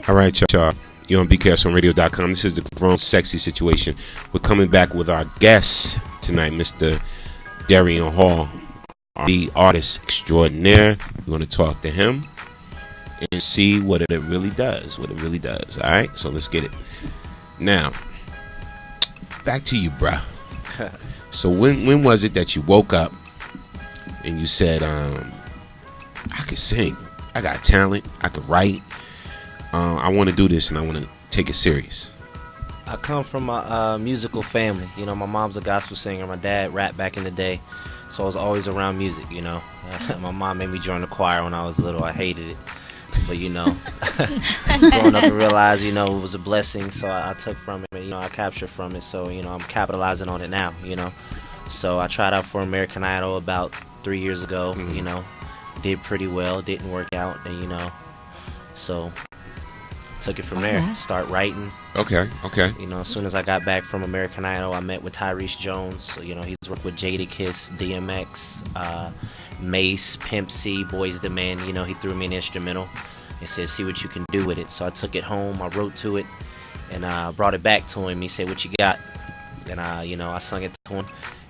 All right, y'all. You're on BKS1radio.com. This is the Grown Sexy Situation. We're coming back with our guest tonight, Mr. Darian Hall, the artist extraordinaire. We're going to talk to him and see what it really does. All right, so let's get it. Now, back to you, bruh. So when was it that you woke up and you said, I could sing, I got talent, I could write, I want to do this and I want to take it serious? I come from a musical family. You know, my mom's a gospel singer. My dad rapped back in the day, so I was always around music, you know. My mom made me join the choir when I was little. I hated it. But, you know, growing up and realized, you know, it was a blessing, so I took from it, you know, I captured from it. So, you know, I'm capitalizing on it now, you know. So I tried out for American Idol about 3 years ago, you know. Did pretty well, didn't work out, and, you know, so took it from there. Start writing. Okay. You know, as soon as I got back from American Idol, I met with Tyrese Jones. So, you know, he's worked with Jadakiss, DMX, Mace, Pimp C, Boys II Men. You know, he threw me an instrumental and said, see what you can do with it. So I took it home, I wrote to it, and brought it back to him. He said, what you got? And, you know, I sung it to him,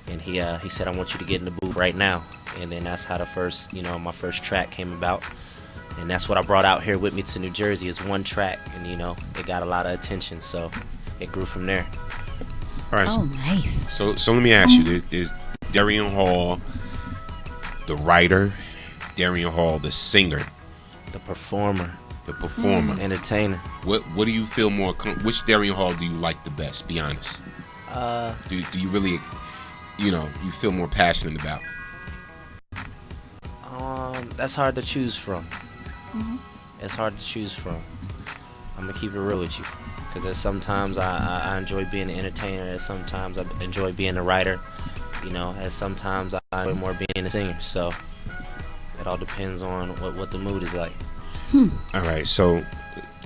and he said, I want you to get in the booth right now. And then that's how the first, you know, my first track came about. And that's what I brought out here with me to New Jersey, is one track. And, you know, it got a lot of attention, so it grew from there. All right. Oh, nice. So let me ask you, there's Darian Hall, the writer, Darian Hall, the singer, the performer, entertainer. What do you feel more? Which Darian Hall do you like the best? Be honest. Do you really, you know, you feel more passionate about? That's hard to choose from. It's hard to choose from. I'm gonna keep it real with you, because there's sometimes I enjoy being an entertainer, and sometimes I enjoy being a writer. You know, and sometimes I enjoy more being a singer. So it all depends on what the mood is like. All right, so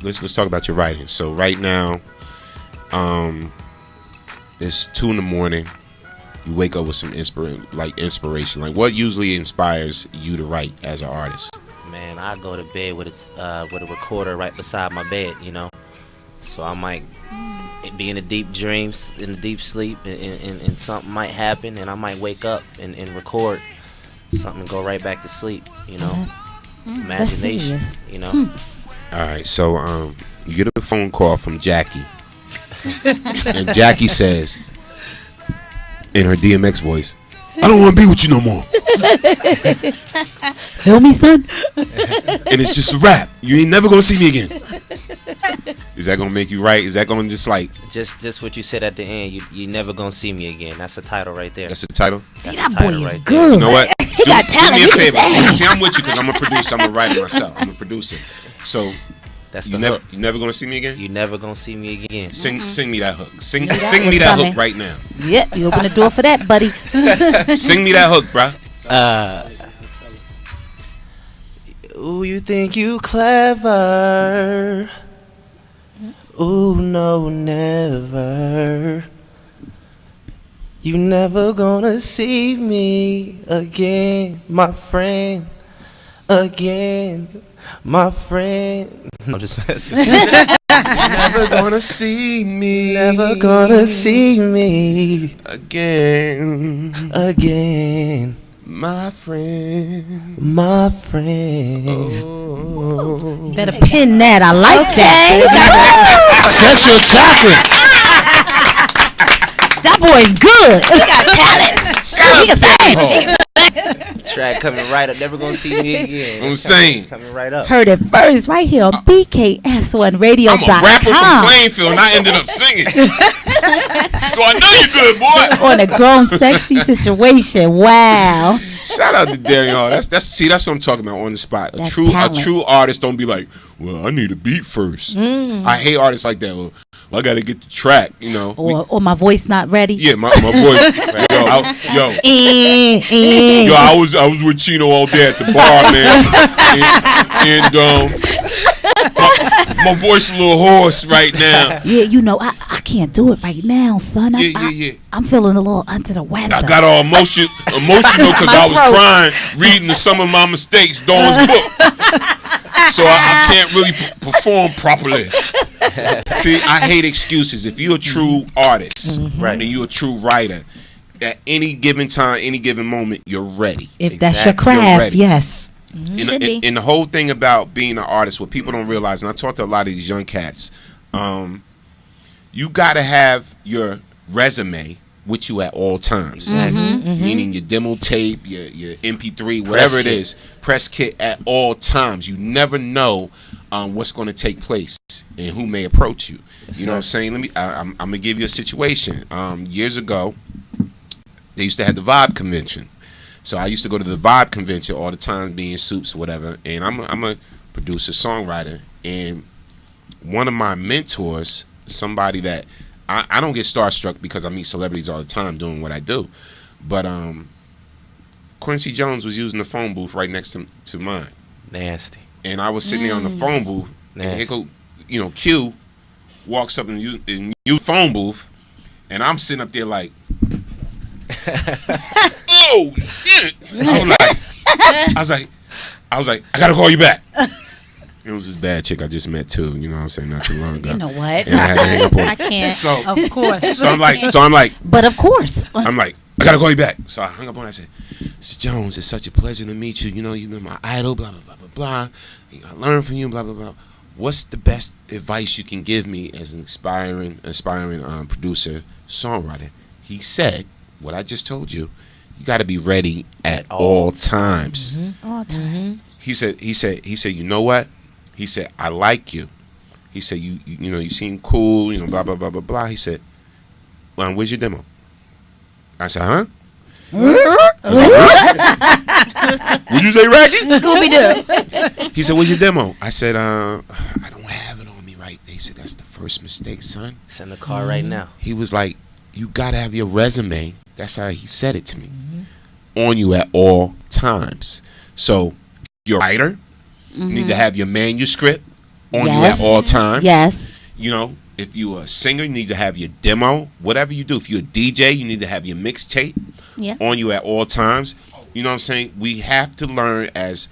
let's talk about your writing. So right now, it's 2 a.m. You wake up with some inspiration. Like, what usually inspires you to write as an artist? Man, I go to bed with a recorder right beside my bed. You know, so I might be in the deep dreams, in the deep sleep, and something might happen, and I might wake up and record something and go right back to sleep. You know. Imagination, you know. All right, so you get a phone call from Jackie, and Jackie says, in her DMX voice, I don't want to be with you no more. Feel me, son? And it's just a rap. You ain't never gonna see me again. Is that gonna make you right? Is that gonna just what you said at the end? You never gonna see me again. That's the title right there. That's the title. See, that boy is right good. You know what? He got talent. Do me a favor. See, I'm with you because I'm a producer. I'm a writer myself. I'm a producer. So that's the hook. You never gonna see me again? You never gonna see me again. Sing me that hook. Sing me that hook right now. Yep, you open the door for that, buddy. Sing me that hook, bruh. Ooh, you think you clever? Ooh, no, never. You never gonna see me again, my friend. Again, my friend. I'm just messing. Never gonna see me. Never gonna see me again. Again, my friend. My friend. Oh. Better pin that. I like that. Sexual chocolate. That boy's good. He got talent. He can sing. Track coming right up. Never gonna see me again. I'm saying. Coming right up. Heard it first right here on BKS1Radio.com. I'm a rapper from Plainfield and I ended up singing. So I know you're good, boy. On a Grown Sexy Situation. Wow. Shout out to Darian Hall. That's what I'm talking about, on the spot. A true artist don't be like, well, I need a beat first. I hate artists like that. Well, I gotta get the track, you know. Or my voice not ready. Yeah, my voice. Yo, I was with Chino all day at the bar, man, and my voice a little hoarse right now. Yeah, you know, I can't do it right now, son. Yeah. I'm feeling a little under the weather. I got all emotional because I was crying reading some of my mistakes, Dawn's book. so I can't really perform properly. See, I hate excuses. If you're a true artist and you're a true writer, at any given time, any given moment, you're ready. If that's your craft, yes. And the whole thing about being an artist, what people don't realize, and I talk to a lot of these young cats, you got to have your resume with you at all times. Meaning your demo tape, your MP3, whatever it is, press kit at all times. You never know what's going to take place and who may approach you. You know what I'm saying? I'm going to give you a situation. Years ago, they used to have the Vibe Convention. So I used to go to the Vibe Convention all the time, being soups or whatever. And I'm a producer, songwriter. And one of my mentors, somebody that I don't get starstruck because I meet celebrities all the time doing what I do. But Quincy Jones was using the phone booth right next to mine. Nasty. And I was sitting there on the phone booth. And here go, Q walks up and use the phone booth. And I'm sitting up there like, oh shit! I was like, I gotta call you back. It was this bad chick I just met too. You know what I'm saying? Not too long ago. You know what? And I had to hang up on her. I can't. So Of course. I'm like, But of course. I'm like, I gotta call you back. So I hung up on her. I said, Mr. Jones, it's such a pleasure to meet you. You've been my idol. Blah blah blah blah blah. I learned from you. Blah blah blah. What's the best advice you can give me as an aspiring producer, songwriter? He said, what I just told you, you got to be ready at all times. All times. He said, you know what? He said, I like you. He said, you seem cool, blah blah blah blah blah. He said, well, where's your demo? I said, huh? Would you say racket? Scooby-Doo. He said, where's your demo? I said, I don't have it on me right. They said, that's the first mistake, son. It's in the car right now. He was like, you got to have your resume. That's how he said it to me. On you at all times. So, if you're a writer, you need to have your manuscript on you at all times. Yes. If you're a singer, you need to have your demo. Whatever you do. If you're a DJ, you need to have your mixtape on you at all times. You know what I'm saying? We have to learn as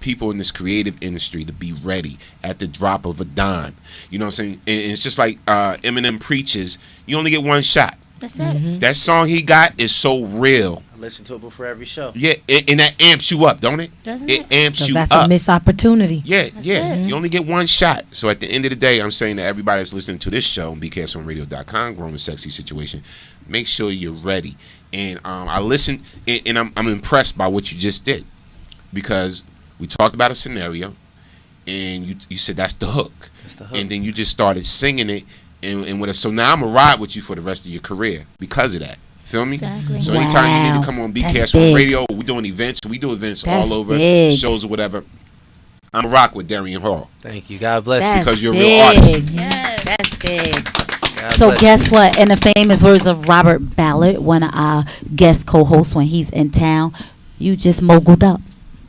people in this creative industry to be ready at the drop of a dime. You know what I'm saying? And it's just like Eminem preaches, you only get one shot. That's it. That song he got is so real. I listen to it before every show. Yeah, and that amps you up, don't it? Doesn't it? Amps you That's up. a missed opportunity. Yeah, That's yeah. it. You only get one shot. So at the end of the day, I'm saying to everybody that's listening to this show on BKS1Radio.com, Growing Sexy Situation, make sure you're ready. And I listened, and I'm impressed by what you just did, because we talked about a scenario, and you said that's the hook. That's the hook. And then you just started singing it, and with us. So now I'm gonna ride with you for the rest of your career because of that. Feel me? Exactly. So anytime you need Wow. to come on That's BKS1 big. Radio, we doing events. We do events That's all over, big. shows or whatever. I'm a rock with Darian Hall Thank you. God bless That's you. because you're a big. real artist. Yes. That's big. God So bless guess what? In the famous words of Robert Ballard, one of our guest co-hosts when he's in town, you just moguled up.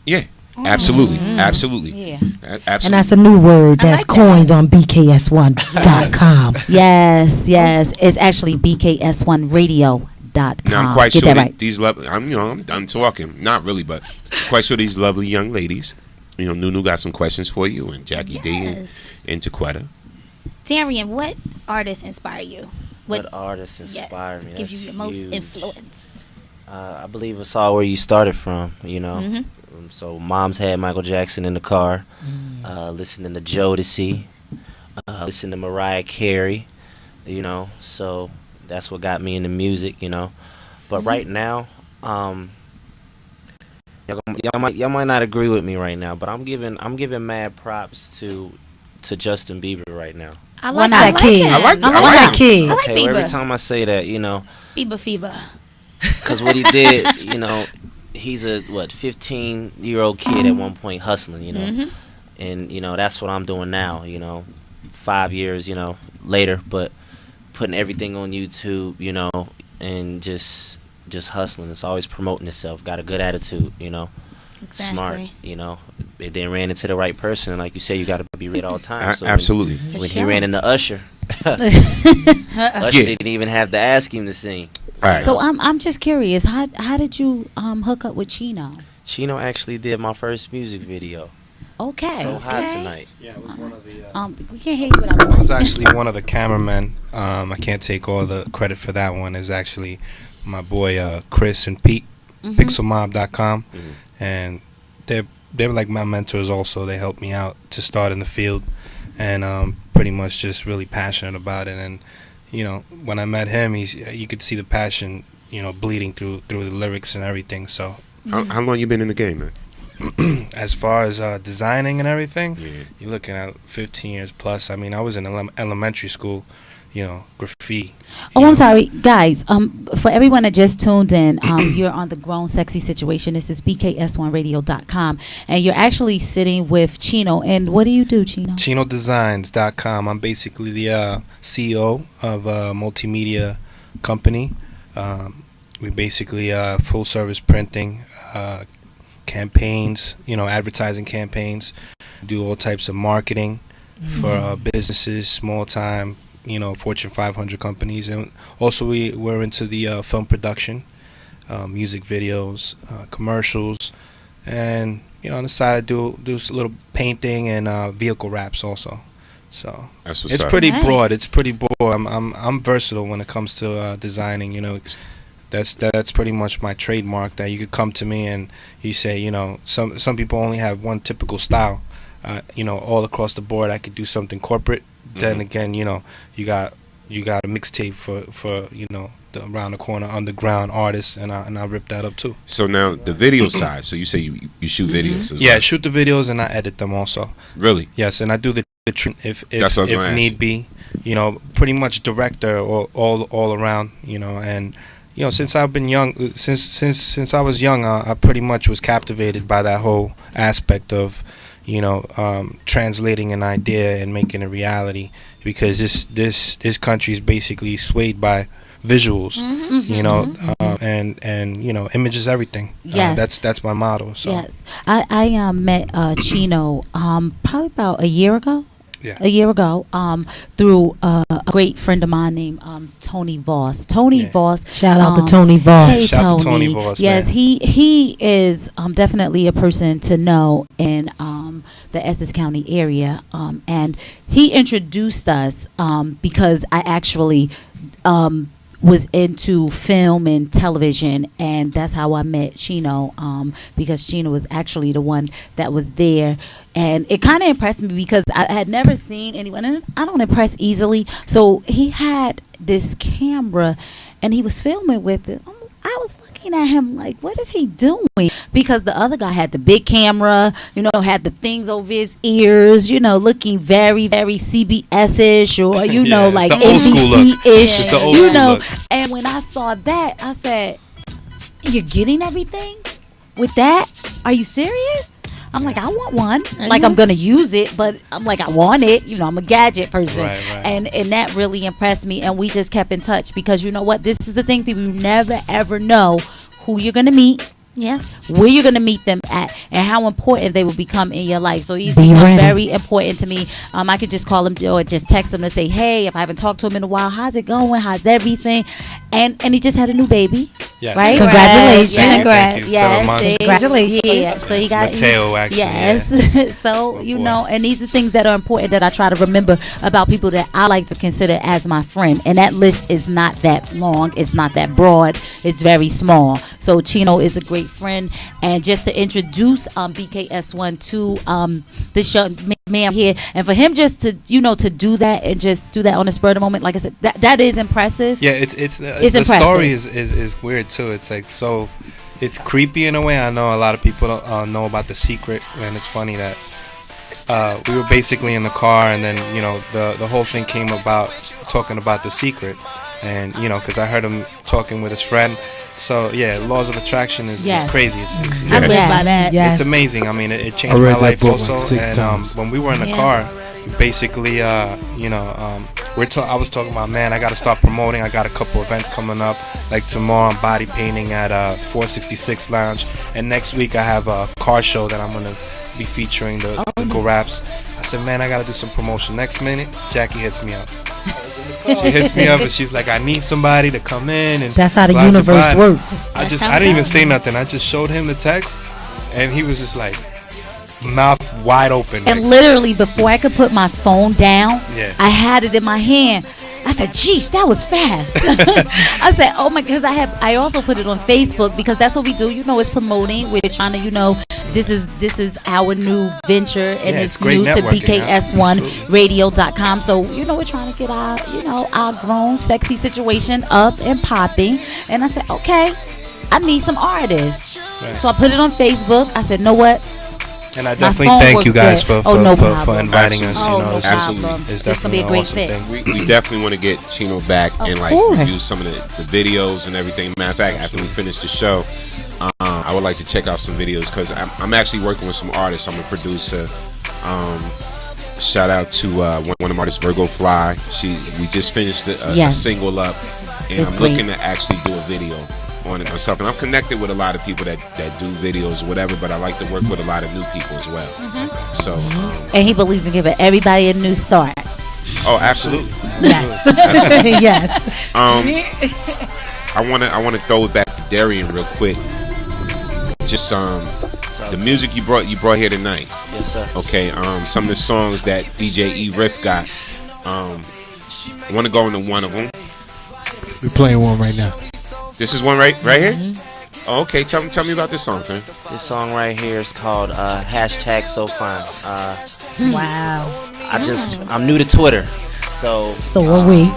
Yeah, absolutely, absolutely, Yeah. absolutely. And that's a new word I that's like that. coined on BKS1.com. Yes, yes. It's actually BKS1Radio.com. Now I'm quite Get sure that right. these lovely. I'm done talking. Not really, but quite sure these lovely young ladies. Nunu got some questions for you, and Jackie D Yes. and Taquetta. Darian, what artists inspire you? What artists inspire me? Gives you That's your most huge. influence. I believe it's all where you started from, So mom's had Michael Jackson in the car, listening to Jodeci, listening to Mariah Carey, so that's what got me into music, But right now, y'all might not agree with me right now, but I'm giving mad props to Justin Bieber right now. I Why like not that kid? I like I that. like that kid. I like Okay, well, every Bieber. time I say that, Bieber fever. because what he did, he's a 15-year-old kid at one point hustling, and that's what I'm doing now, 5 years, later, but putting everything on YouTube, and just hustling. It's always promoting itself. Got a good attitude, Exactly. smart, It then ran into the right person, and like you say, you got to be ready at all times. So Absolutely. When he sure. ran into Usher, Usher Yeah. didn't even have to ask him to sing. All right. So I'm just curious. How did you hook up with Chino? Chino actually did my first music video. Okay. So hot Okay. tonight. Yeah, it was one of the. We can't hear you without the I mic. was actually one of the cameramen. I can't take all the credit for that one. It's actually my boy Chris and Pete, pixelmob.com, and they're like my mentors also. They helped me out to start in the field, and pretty much just really passionate about it. And when I met him, you could see the passion, bleeding through the lyrics and everything. So How long you been in the game, man? as far as designing and everything, Yeah. you're looking at 15 years plus. I mean, I was in elementary school, graffiti. Oh, I'm sorry, guys. For everyone that just tuned in, you're on the Grown Sexy Situation. This is BKS1Radio.com, and you're actually sitting with Chino. And what do you do, Chino? ChinoDesigns.com. I'm basically the CEO of a multimedia company. We basically full service printing, campaigns, advertising campaigns. Do all types of marketing for businesses, small time, Fortune 500 companies, and also we're into the film production, music videos, commercials, and on the side I do a little painting and vehicle wraps also. So That's what's it's up. pretty Nice. broad. It's pretty broad. I'm versatile when it comes to designing. That's pretty much my trademark. That you could come to me and you say, some people only have one typical style. All across the board, I could do something corporate. Then again, you got a mixtape for the around the corner underground artists, and I rip that up too. So now the video side. So you say you shoot videos as Yeah, well. shoot the videos and I edit them also. Really? Yes, and I do the if That's what I was gonna if ask need be, pretty much director all around, and since I've been young, since I was young, I pretty much was captivated by that whole aspect of translating an idea and making a reality, because this country is basically swayed by visuals, and image is everything. Yes. That's my motto. So Yes, I met Chino probably about a year ago. Yeah. A year ago, through a great friend of mine named Tony Voss. Tony Yeah. Voss. Shout out to Tony Voss. Hey, Shout out to Tony. Tony Voss, Yes, man. he is definitely a person to know in the Essex County area, and he introduced us because I actually was into film and television, and that's how I met Chino, because Chino was actually the one that was there, and it kind of impressed me because I had never seen anyone, and I don't impress easily, so he had this camera and he was filming with it. I was looking at him like, what is he doing? Because the other guy had the big camera, had the things over his ears, looking very, very CBS-ish or, Yeah, it's like the old school look. NBC-ish, It's the old school look. And when I saw that, I said, you're getting everything with that? Are you serious? I'm like, I want one. Like, I'm going to use it, but I'm like, I want it. I'm a gadget person. Right. And that really impressed me. And we just kept in touch because you know what? This is the thing, people. You never, ever know who you're going to meet. Yeah. Where you're going to meet them at and how important they will become in your life. So he's Be become ready. very important to me. I could just call him or just text him and say, hey, if I haven't talked to him in a while, how's it going? How's everything? And he just had a new baby. Yes. Right? Congratulations. Yes. Congrats. Thank you. 7 months. Congratulations. Yeah. So he got Mateo, actually. Yes. So my you boy. know, and these are things that are important that I try to remember about people that I like to consider as my friend. And that list is not that long. It's not that broad. It's very small. So Chino is a great friend. And just to introduce BKS1 to this young man here, and for him just to to do that and just do that on the spur of the moment, like I said, that is impressive. Yeah, it's the impressive. story is weird too. It's like so, it's creepy in a way. I know a lot of people don't know about The Secret, and it's funny that we were basically in the car, and then the whole thing came about talking about The Secret, and because I heard him talking with his friend. So yeah, laws of attraction is Yes. crazy. It's I live by that. Yes. It's amazing. I mean, it I changed read my that life book also. like 6 and times. when we were in the Yeah. car, basically, I was talking about, man, I got to start promoting. I got a couple events coming up. Like tomorrow, I'm body painting at 466 Lounge, and next week I have a car show that I'm gonna be featuring the raps. I said, man, I got to do some promotion. Next minute, Jackie hits me up. She hits me up and she's like, I need somebody to come in. And That's how the blah, blah, universe blah. works. I didn't even say nothing. I just showed him the text, and he was just like, mouth wide open. And like, literally, before I could put my phone down, Yeah. I had it in my hand. I said, "Geez, that was fast." I said, "Oh my," because I also put it on Facebook because that's what we do. It's promoting. We're trying to, this is our new venture, and Yeah, it's it's great new to networking, BKS1Radio.com. So we're trying to get our grown sexy situation up and popping. And I said, okay, I need some artists. Right. So I put it on Facebook. I said, know what? and I My definitely phone thank you worked guys good. for Oh, no for problem. inviting us. Oh, You know, no it's just- problem. it's This gonna be a definitely an great awesome fit. thing. We definitely want to get Chino back Of and course. review some of the videos and everything. Matter of fact, after we finish the show, I would like to check out some videos because I'm actually working with some artists. I'm a producer. Shout out to one of my artists, Virgo Fly. We just finished a Yes. single up, and It's I'm great. looking to actually do a video on it myself. And I'm connected with a lot of people that do videos, whatever. But I like to work with a lot of new people as well. So, And he believes in giving everybody a new start. oh, absolutely. Yes. Yes. I wanna throw it back to Darian real quick. Just the music you brought here tonight. Yes, sir. Okay, some of the songs that DJ ERIF got. I want to go into one of them. We're playing one right now. This is one right here. Oh, okay, tell me about this song, man. This song right here is called #So Fine. Wow. I'm new to Twitter, so So are we.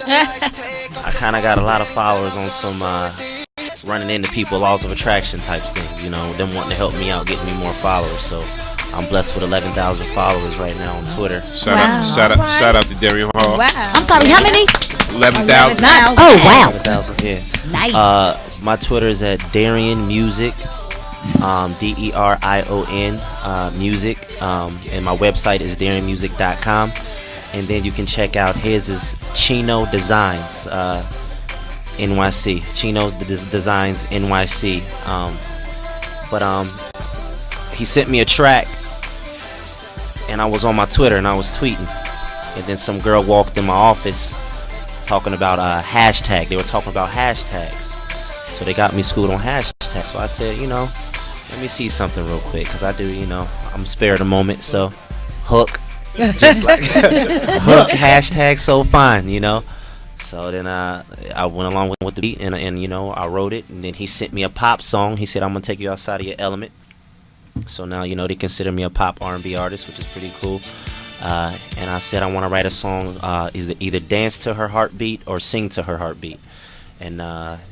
I kind of got a lot of followers on some running into people, laws of attraction type things. Them wanting to help me out, getting me more followers. So I'm blessed with 11,000 followers right now on Twitter. Shout out to Darian Hall. Wow. I'm sorry, how many? 11,000. Oh, wow. 11,000, yeah. Nice. My Twitter is at Darian Music, DERION Music, and my website is DarianMusic.com. And then you can check out his is Chino Designs NYC. Chino Designs NYC. He sent me a track, and I was on my Twitter and I was tweeting, and then some girl walked in my office talking about hashtag. They were talking about hashtags, so they got me schooled on hashtags. So I said, let me see something real quick, because I do, I'm spare of the moment. So hook, just like hook, hashtag so fine, So then I went along with the beat, and I wrote it, and then he sent me a pop song. He said, I'm gonna take you outside of your element. So now they consider me a pop R&B artist, which is pretty cool. And I said I want to write a song, either dance to her heartbeat or sing to her heartbeat. And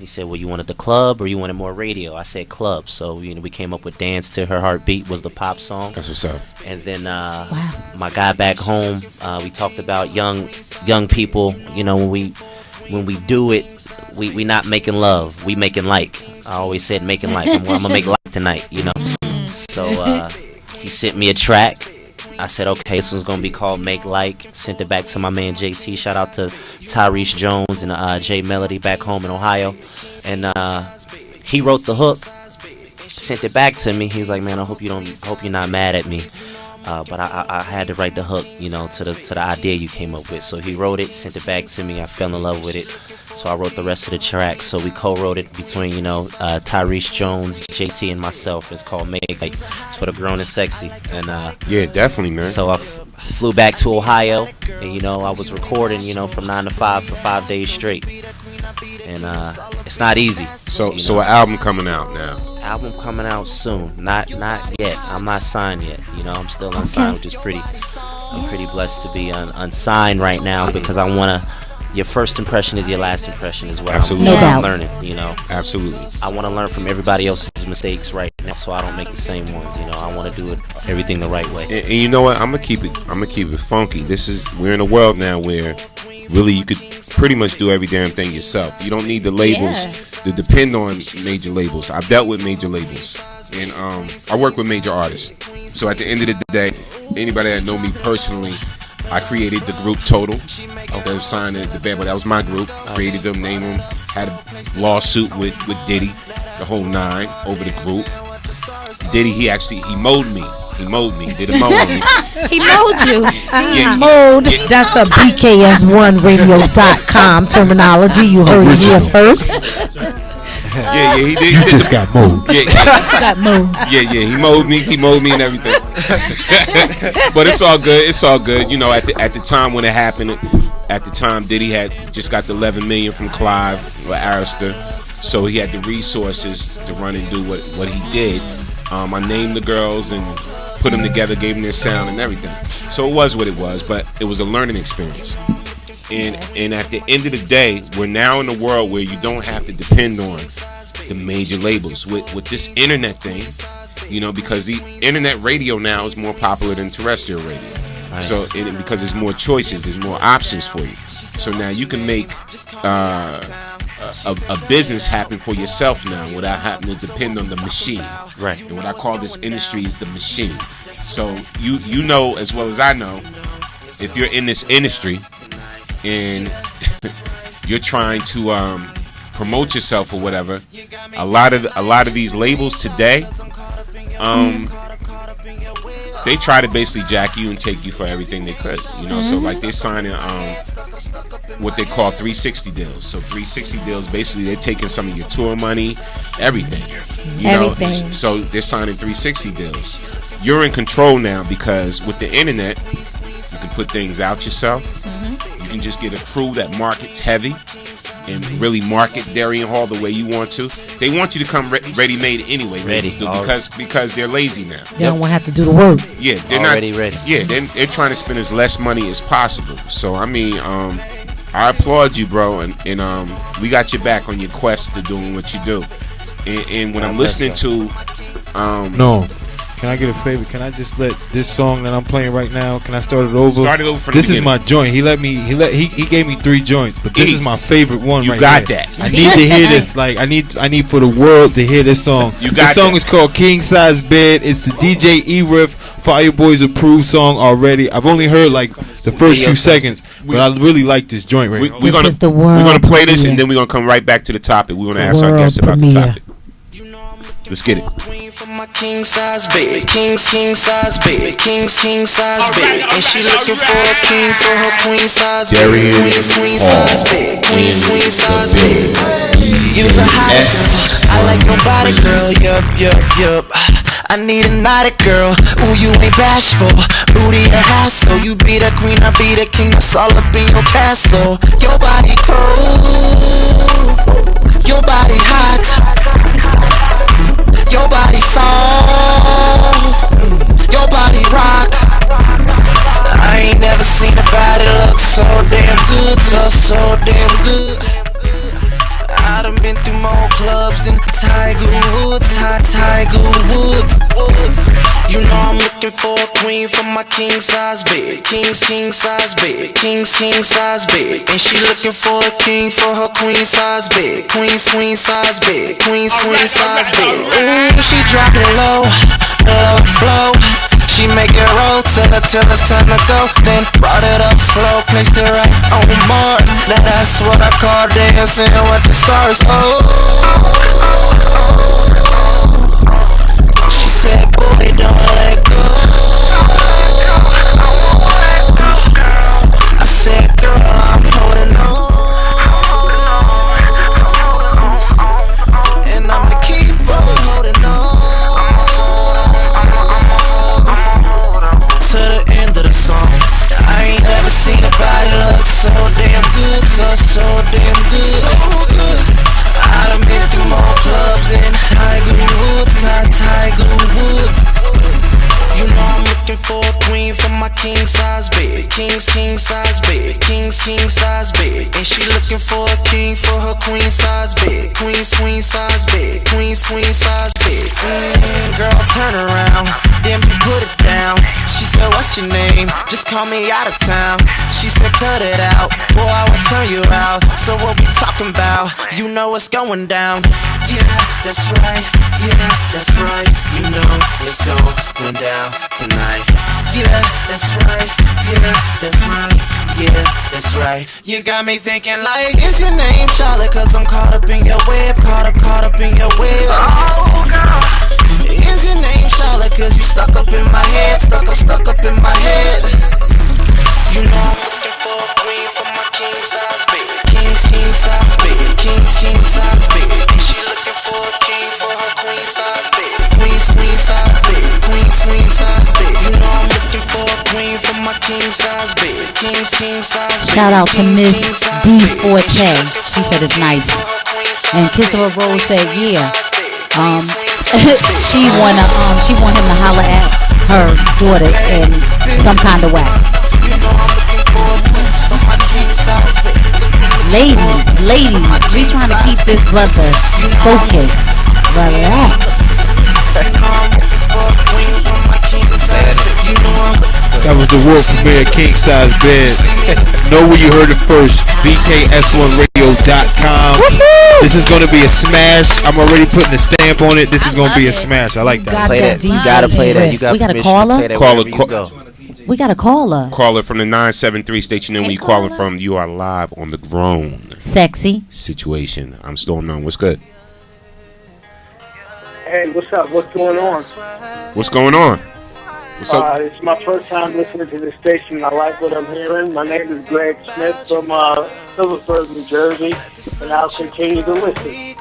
he said, well, you wanted the club or you wanted more radio? I said club. So we came up with Dance to Her Heartbeat was the pop song. That's what's up. And then my guy back home, we talked about young people. When we do it, we not making love, we making like. I always said making like. I'm gonna make like tonight. So he sent me a track. I said, okay, this one's gonna be called Make Like. Sent it back to my man JT. Shout out to Tyrese Jones and J Melody back home in Ohio. And he wrote the hook, sent it back to me. He's like, man, I hope you're not mad at me. But I had to write the hook, to the idea you came up with. So he wrote it, sent it back to me. I fell in love with it. So I wrote the rest of the track. So we co-wrote it between, Tyrese Jones, JT, and myself. It's called Make Like. It's for the grown and sexy. And Yeah, definitely, man. so I flew back to Ohio, and I was recording, from 9 to 5 for 5 days straight. And it's not easy. So an album coming out now. Album coming out soon. Not yet. I'm not signed yet. I'm still unsigned, which is I'm pretty blessed to be unsigned right now, because I want to. Your first impression is your last impression as well. Absolutely. No doubt. Learning, Absolutely. I want to learn from everybody else's mistakes right now, so I don't make the same ones. I want to do everything the right way. And you know what? I'm gonna keep it funky. We're in a world now where really you could pretty much do every damn thing yourself. You don't need the labels to depend on major labels. I've dealt with major labels, and I work with major artists. So at the end of the day, anybody that know me personally, I created the group Total. That was signed to the band, but that was my group. Created them, named them, had a lawsuit with Diddy, the whole 9 over the group. Diddy, he mowed me. Did a mow on me. He mowed you. Yeah, Mode. That's a BKS1Radio.com terminology. You heard it here first. yeah, he did. You just got moved. Yeah, Got moved. yeah, he mowed me and everything. But it's all good. It's all good. You know, at the time when it happened, at the time Diddy had just got the 11 million from Clive or Arista, so he had the resources to run and do what he did. I named the girls and put them together, gave them their sound and everything. So it was what it was, but it was a learning experience. And at the end of the day, we're now in a world where you don't have to depend on the major labels with this internet thing, you know, because the internet radio now is more popular than terrestrial radio. Nice. So because there's more choices, there's more options for you. So now you can make a business happen for yourself now without having to depend on the machine. Right. And what I call this industry is the machine. So you know as well as I know, if you're in this industry and you're trying to promote yourself or whatever, a lot of these labels today, they try to basically jack you and take you for everything they could, you know. So like they're signing what they call 360 deals. So 360 deals, basically they're taking some of your tour money, everything, you know. So they're signing 360 deals. You're in control now because with the internet, you can put things out yourself. You can just get a crew that markets heavy and really market Darien Hall the way you want to. They want you to come ready-made anyway, because they're lazy now. They don't want to have to do the work. Yeah, they're already not ready. Yeah, they're trying to spend as less money as possible. So I mean, I applaud you, bro, and we got your back on your quest to doing what you do. And when I'm listening to, No. Can I get a favor? Can I just let this song that I'm playing right now? Can I start it over? Start it over from the This is beginning. my joint. He gave me 3 joints, but this is my favorite one. You right got here. that. I need to hear this. Like I need for the world to hear this song. You got This song that. is called King Size Bed. It's the DJ ERIF Fire Boys approved song already. I've only heard like the first few seconds, but I really like this joint right now. We're gonna play this and then we're gonna come right back to the topic. We're gonna ask our guests about the topic. Let's get it. My king size bed, king size bed, king size bed, and she looking for a king for her queen size bed, queen size bed, queen size bed. You's a hot girl, I like your body, girl. Yup. I need a naughty girl. Ooh, you ain't bashful. Booty a hassle. You be the queen, I be the king. That's all up in your castle. Your body cold, your body hot. Your body soft, your body rock. I ain't never seen a body look so damn good, so damn good. I done been through more clubs than Tiger Woods, Tiger Woods. You know I'm looking for a queen for my king size bed, king size bed, king size bed, and she looking for a king for her queen size bed, queen size bed, queen size bed. Ooh, she drop it low, low flow. She make it roll till it's time to go. Then brought it up slow, placed it right on Mars. Now that's what I call dancing with the stars. Oh, she said, boy, don't let go. I said, girl, I'm holding on, and I'ma keep on holding on to the end of the song. I ain't never seen a body look so damn good, so damn good, so good. I done been through more clubs than Tiger Woods, Tiger Woods. You know I'm looking for a queen for my king size bed, king size bed, king size bed, and she looking for a king for her queen size bed, queen size bed, queen size bed. Girl, turn around, then put it down. She said, what's your name? Just call me out of town. She said, cut it out, boy, I will turn you out. So what we talking about? You know what's going down. Yeah, that's right, you know it's going down tonight. Yeah, that's right, that's right. You got me thinking like, is your name Charlotte? Cause I'm caught up in your web, caught up in your web. Oh, God. Is your name Charlotte? Cause you stuck up in my head, stuck up in my head. You know I'm looking for a queen for my king size bed, king size bed, king size bed, and she looking for a king for her queen size bed, queen size bed, queen size bed. Shout out to Miss D Forte. She said it's nice. And Kissera Rose said, yeah. She want him to holler at her daughter in some kind of way. Ladies, we trying to keep this brother focused. Relax. That was the world premiere King Size Bed. Know where you heard it first. BKS1Radio.com. This is going to be a smash. I'm already putting a stamp on it. This is going to be a smash. I like that. Play that. You gotta play that. You got we gotta permission call to her. play that Call wherever her. you go. We got to call her. Caller from the 973 station. And Hey, when you calling caller. from, you are live on the Grown Sexy. Situation. I'm Storm None. What's good? Hey, what's up? What's going on? What's going on? What's up? It's my first time listening to the station. I like what I'm hearing. My name is Greg Smith from Phillipsburg, New Jersey, and I'll continue to listen.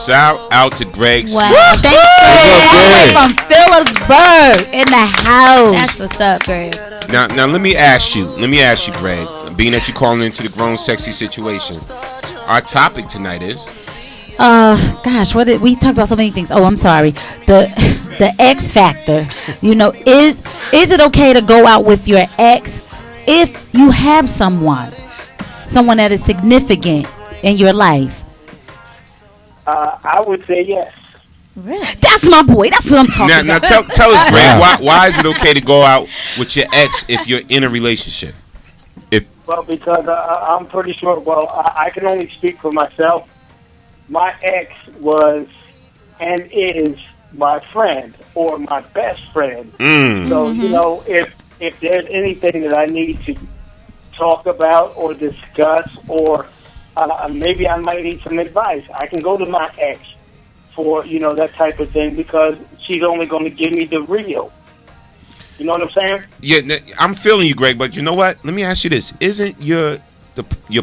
Shout out to Greg Smith. Wow. Thank you. From Phillipsburg in the house. That's what's up, Greg. Now let me ask you, Greg, being that you're calling into the Grown Sexy Situation, our topic tonight is Gosh, what did we talked about so many things? Oh, I'm sorry. The X factor. You know, is it okay to go out with your ex if you have someone that is significant in your life? I would say yes. Really? That's my boy. That's what I'm talking now about. tell us, Greg, why is it okay to go out with your ex if you're in a relationship? Well, because I'm pretty sure, I can only speak for myself. My ex was and is my friend or my best friend. So, you know, if there's anything that I need to talk about or discuss or maybe I might need some advice, I can go to my ex for, you know, that type of thing because she's only going to give me the real. You know what I'm saying? Yeah, I'm feeling you, Greg, but you know what? Let me ask you this. Isn't your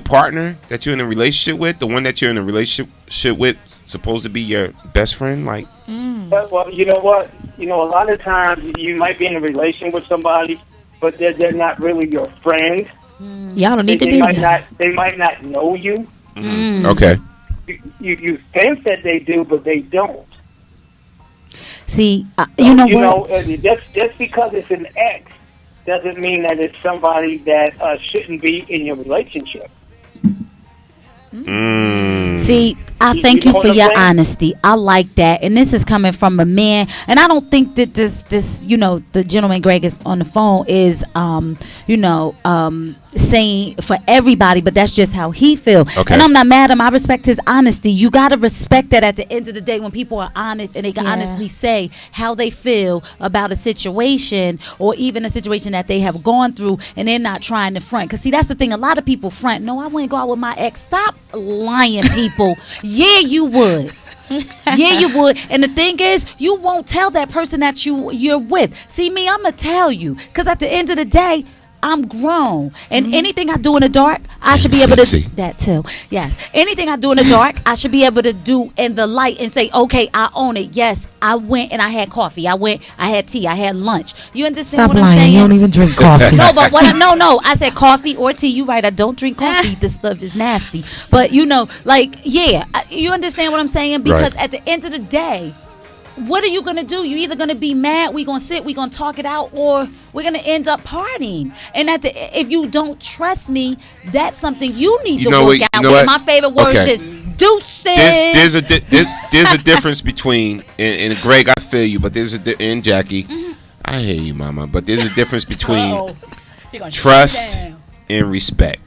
partner that you're in a relationship with, the one that you're in a relationship with, supposed to be your best friend? Like, Well, you know what? You know, a lot of times you might be in a relation with somebody, but they're not really your friend. Y'all don't need to They be might together. not. They might not know you. okay. You think that they do, but they don't. See, you know what? Just because it's an ex doesn't mean that it's somebody that shouldn't be in your relationship. See, I thank You you know for what I'm your saying? honesty. I like that, and this is coming from a man. And I don't think that this, you know, the gentleman Greg is on the phone is, saying for everybody, but that's just how he feel. Okay. And I'm not mad at him. I respect his honesty. You gotta respect that at the end of the day when people are honest and they can honestly say how they feel about a situation or even a situation that they have gone through, and they're not trying to front. Cause see, that's the thing. A lot of people front. No, I wouldn't go out with my ex. Stop lying, people. Yeah, you would. Yeah, you would. And the thing is, you won't tell that person that you're with. See, me, I'm gonna tell you, because at the end of the day, I'm grown, and anything I do in the dark, I should be able to. Sexy. That too, yes. Anything I do in the dark, I should be able to do in the light and say, okay, I own it. Yes, I went and I had coffee. I had tea. I had lunch. You understand Stop what I'm lying. saying? You don't even drink coffee. No, but what? No. I said coffee or tea. You right? I don't drink coffee. This stuff is nasty. But you know, like, yeah, you understand what I'm saying? Because Right. at the end of the day, what are you gonna do? You either gonna be mad, we gonna sit, we gonna talk it out, or we're gonna end up partying. And if you don't trust me, that's something you need You to know work what- out. you know with. what? My favorite words Okay. is deuces. There's a difference between and Greg, I feel you, but and Jackie, I hear you, Mama, but there's a difference between trust and respect.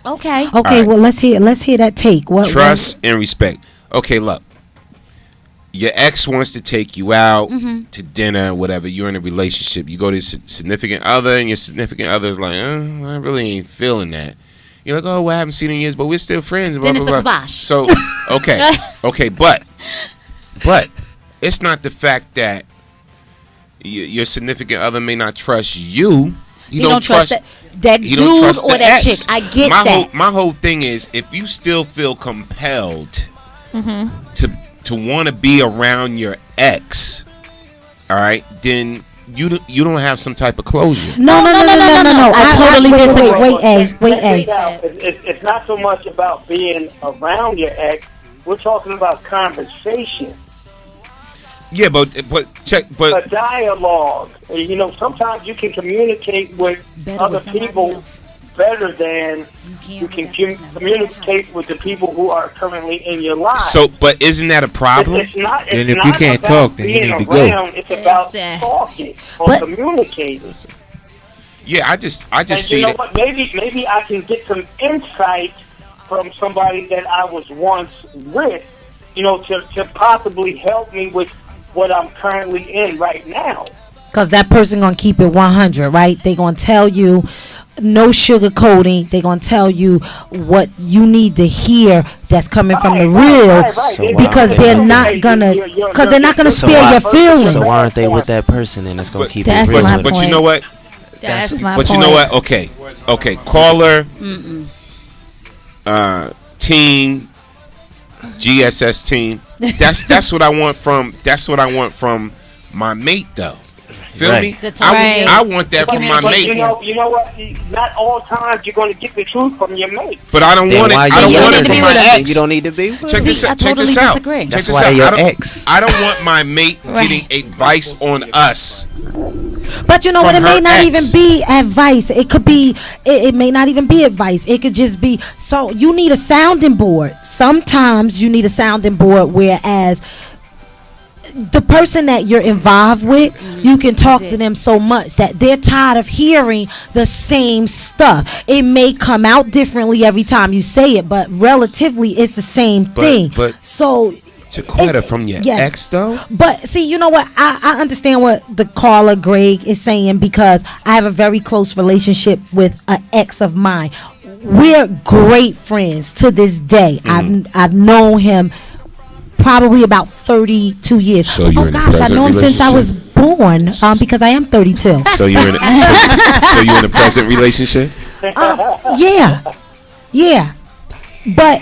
Okay. Okay, right. well let's hear that take. What Trust and respect. Okay, look. Your ex wants to take you out to dinner, whatever. You're in a relationship. You go to your significant other, and your significant other is like, I really ain't feeling that. You're like, oh, well, I haven't seen in years, but we're still friends. Blah, Then blah, it's a blah. kibosh. So, okay, but it's not the fact that your significant other may not trust you. You don't trust that you don't dude trust or the that ex. chick. I get my that. my whole thing is, if you still feel compelled to want to be around your ex, all right, then you don't have some type of closure. No. I totally disagree. Wait. It's not so much about being around your ex. We're talking about conversation. Yeah, but A dialogue. You know, sometimes you can communicate with other people better than you can communicate with the people who are currently in your life. So, but isn't that a problem? It's not, Then it's if you not can't about talk, then you being need to around. go. It's about Exactly. talking or But- communicating. Yeah, I just And see you know that. what? Maybe I can get some insight from somebody that I was once with, you know, to possibly help me with what I'm currently in right now. Because that person going to keep it 100, right? They going to tell you no sugarcoating. They going to tell you what you need to hear that's coming from the real. So Because why- they're not going to, because they're not going to So spare why- your feelings. So why aren't they with that person and that's gonna But, keep That's it real? my with but them? you know what? That's my But point. you know what? Okay. Caller, team, GSS team. That's what I want from my mate though. Feel Right. me? That's I, right. I want that from my But mate. you know what? Not all times you're going to get the truth from your mate. But I don't Then want it. why I don't you want need it to from be my with them? ex. You don't need to be with Check them. this See, I out. Check totally this out. disagree. Check That's this why out. they're your I don't- ex. I don't want my mate getting advice on us. But you know what? It From may her not ex. even be advice. It could be. It may not even be advice. It could just be. So you need a sounding board. Sometimes you need a sounding board. Whereas the person that you're involved with, you can talk to them so much that they're tired of hearing the same stuff. It may come out differently every time you say it, but relatively, it's the same thing. but- so. Chiquetta, from your Yes. ex though. But see, you know what? I understand what the caller Greg is saying because I have a very close relationship with an ex of mine. We're great friends to this day. I've known him probably about 32 years. So you're oh in a gosh, I present know him since I was relationship? born because I am 32. So you're in so you're in a present relationship. Yeah. But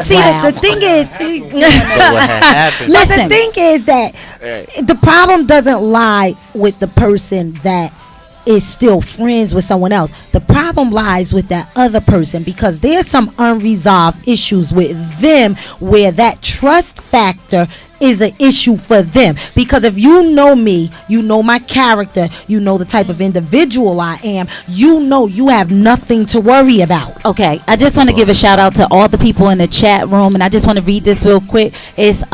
see, the thing is, But what had happened? listen, the thing is that the problem doesn't lie with the person that is still friends with someone else. The problem lies with that other person because there's some unresolved issues with them where that trust factor is an issue for them. Because if you know me, you know my character, you know the type of individual I am, you know you have nothing to worry about. Okay, I just want to give a shout out to all the people in the chat room, and I just want to read this real quick. It's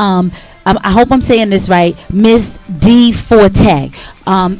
I hope I'm saying this right, Miss D Forte.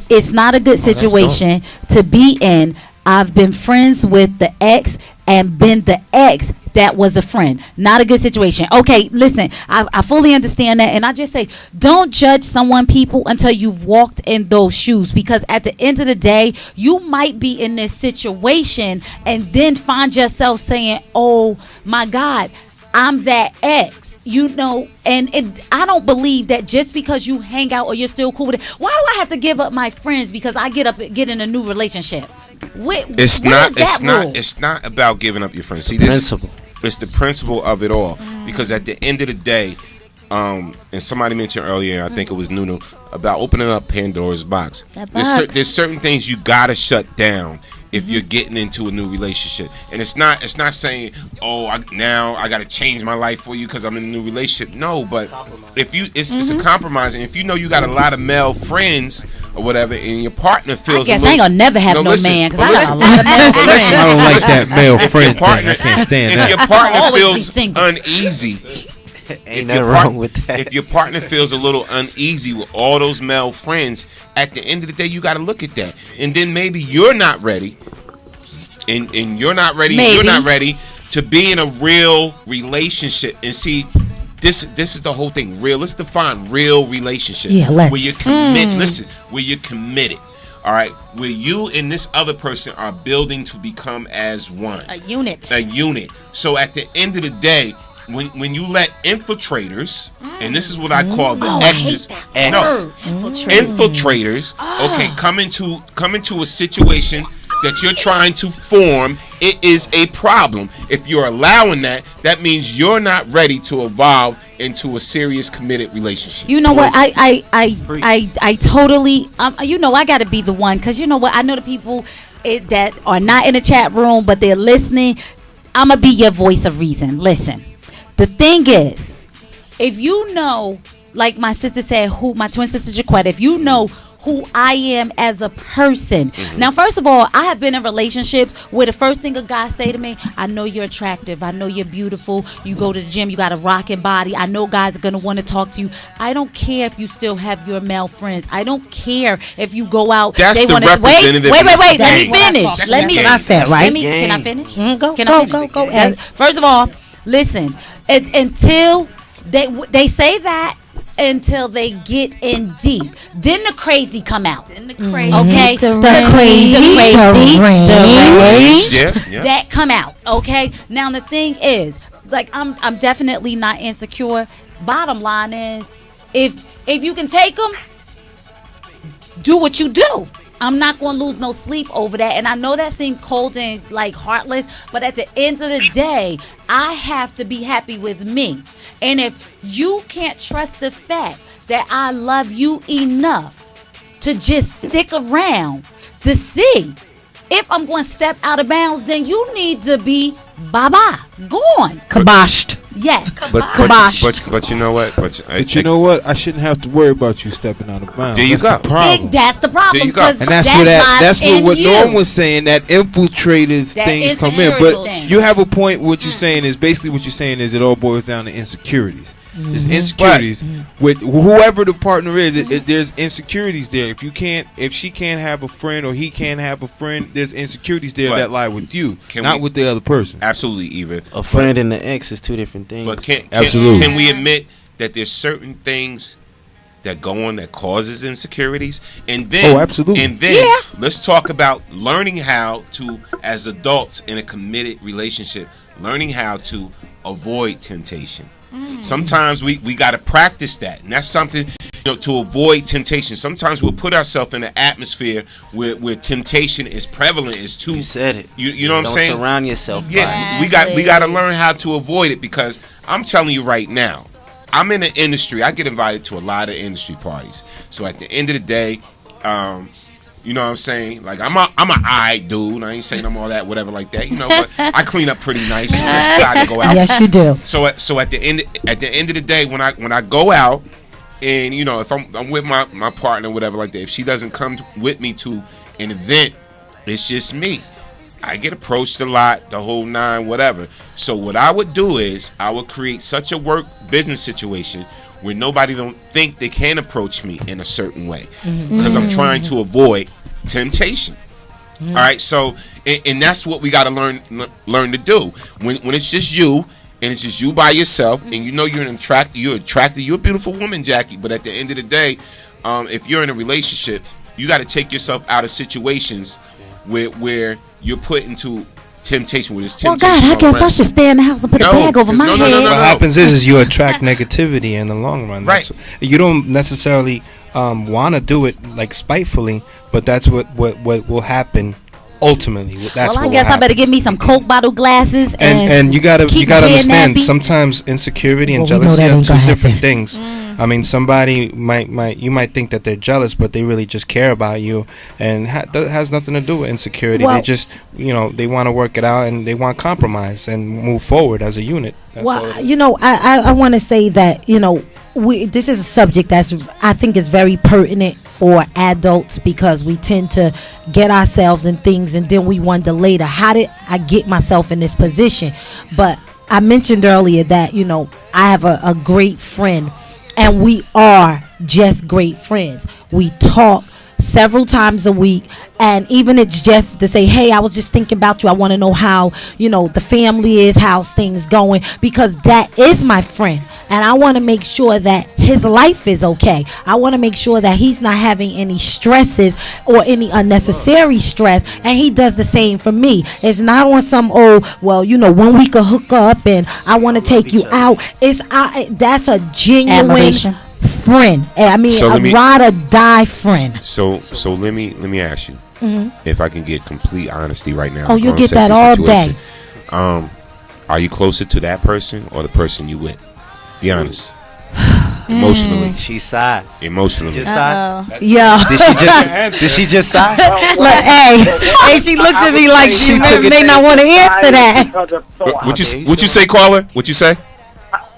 It's not a good situation to be in. I've been friends with the ex and been the ex that was a friend. Not a good situation. Okay, listen, I fully understand that, and I just say don't judge someone, people, until you've walked in those shoes, because at the end of the day, you might be in this situation and then find yourself saying, oh my God, I'm that ex, you know, and I don't believe that just because you hang out or you're still cool with it. Why do I have to give up my friends because I get in a new relationship? It's not about giving up your friends. See, this Principle. It's the principle of it all. Because at the end of the day, and somebody mentioned earlier, I think it was Nunu, about opening up Pandora's box. There's certain things you gotta shut down if you're getting into a new relationship. And it's not saying, oh, now I gotta change my life for you because I'm in a new relationship. No, but if you it's a compromise, and if you know you got a lot of male friends or whatever, and your partner feels I guess I ain't gonna never have no listen, man, because but I got a lot of male friends. I don't like that male If your friend thing. partner- I can't stand if that. your partner Always be feels single. uneasy, Ain't nothing wrong with that. if your partner feels a little uneasy with all those male friends, at the end of the day, you got to look at that. And then maybe you're not ready, and you're not ready. Maybe. You're not ready to be in a real relationship. And see, this is the whole thing. Real. Let's define real relationship. Yeah, let's. Where you commit. Listen, where you're committed. All right, where you and this other person are building to become as one. A unit. A unit. So at the end of the day, when you let infiltrators, and this is what I call the exes, infiltrators, okay, come into a situation that you're trying to form, it is a problem. If you're allowing that, that means you're not ready to evolve into a serious committed relationship? You know what? I totally. You know, I got to be the one, because you know what? I know the people that are not in the chat room, but they're listening. I'm gonna be your voice of reason. Listen, the thing is, if you know, like my sister said, who my twin sister JACQUE, if you know who I am as a person. Now, first of all, I have been in relationships where the first thing a guy say to me, I know you're attractive, I know you're beautiful, you go to the gym, you got a rocking body, I know guys are gonna want to talk to you. I don't care if you still have your male friends. I don't care if you go out. That's they the wanna, representative. wait, let me That's finish. the Let me. game. I said, right? Can I finish? Go. Go. First of all, listen. Until they say that, until they get in deep, then the crazy come out. Then the crazy, okay, the crazy, that come out. Okay. Now the thing is, like, I'm definitely not insecure. Bottom line is, if you can take them, do what you do. I'm not going to lose no sleep over that. And I know that seems cold and like heartless, but at the end of the day, I have to be happy with me. And if you can't trust the fact that I love you enough to just stick around to see if I'm going to step out of bounds, then you need to be bye-bye, gone, Kaboshed. Yes. But you know what? But you know what? I shouldn't have to worry about you stepping out of bounds. There you go. That's the problem. There you go. And that's what Norm was saying, that infiltrators things come in. But you have a point. What you're saying is basically what you're saying is it all boils down to insecurities. There's insecurities with whoever the partner is. There's insecurities there. If she can't have a friend or he can't have a friend, there's insecurities there that lie with you, not with the other person. Absolutely, Eva. A friend and an ex is two different things. But can we admit that there's certain things that go on that causes insecurities? And then, absolutely. And then let's talk about learning how to, as adults in a committed relationship, learning how to avoid temptation. Sometimes we got to practice that, and that's something, to avoid temptation. Sometimes we'll put ourselves in an atmosphere where temptation is prevalent. It's too. You said it. You know what I'm saying? Don't surround yourself. Yeah, we got to learn how to avoid it, because I'm telling you right now, I'm in the industry. I get invited to a lot of industry parties. So at the end of the day, you know what I'm saying? Like, I'm a alright dude. I ain't saying I'm all that, whatever like that. But I clean up pretty nice when I decide to go out. Yes, you do. So at the end of the day, when I go out, and if I'm with my partner, whatever like that, if she doesn't come with me to an event, it's just me. I get approached a lot, the whole nine, whatever. So what I would do is I would create such a work business situation where nobody don't think they can approach me in a certain way, because I'm trying to avoid temptation. All right, so and that's what we got to learn to do when it's just you, and it's just you by yourself, and you're you're a beautiful woman, Jackie, but at the end of the day, if you're in a relationship, you got to take yourself out of situations where you're put into temptation, where there's temptation. Well, God, I guess I should stay in the house and put a bag over my head. What happens is you attract negativity in the long run. Right. You don't necessarily want to do it like spitefully, but that's what will happen ultimately. I guess I better give me some Coke bottle glasses and you gotta understand, sometimes insecurity and jealousy are two different things. I mean, somebody you might think that they're jealous, but they really just care about you, and that has nothing to do with insecurity. They just they want to work it out, and they want compromise and move forward as a unit. That's I want to say that this is a subject I think is very pertinent for adults, because we tend to get ourselves in things and then we wonder later, how did I get myself in this position? But I mentioned earlier that I have a great friend, and we are just great friends. We talk several times a week, and even it's just to say, hey, I was just thinking about you, I want to know how the family is, how's things going, because that is my friend, and I want to make sure that his life is okay. I want to make sure that he's not having any stresses or any unnecessary stress, and he does the same for me. It's not on some when we could hook up and I want to take you out. That's a genuine admiration. Friend. I mean, a ride or die friend. So let me ask you, if I can get complete honesty right now. Oh, you get that all day. Are you closer to that person or the person you with? Be honest. Emotionally. She sighed. Emotionally. Just sighed. Yeah. Did she just sigh? Look, hey, she looked at me like she may not want to answer that. What you say, caller? What you say?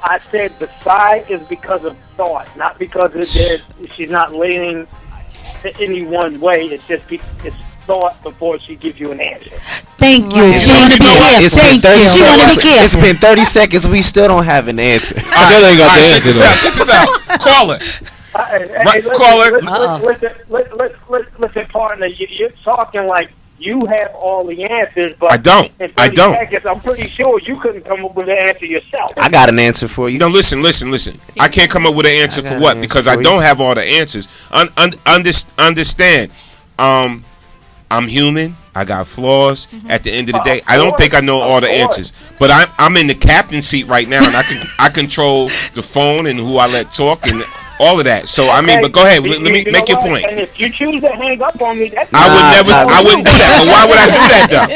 I said the sigh is because of thought, not because she's not leaning to any one way. It's just it's thought before she gives you an answer. Thank you. She want to be here. Thank you. She want to be here. It's been 30 seconds. We still don't have an answer. Check this out. Caller. Listen, partner. You're talking like you have all the answers, but I don't. Seconds, I'm pretty sure you couldn't come up with an answer yourself. I got an answer for you. No, listen. I can't come up with an answer for what? Because I don't have all the answers. Understand. I'm human. I got flaws. At the end of the day, I don't think I know all the answers. But I'm in the captain seat right now, and I control the phone and who I let talk and all of that. So I mean, but go ahead. Let me make your point. And if you choose to hang up on me, that's I wouldn't do that. But why would I do that though?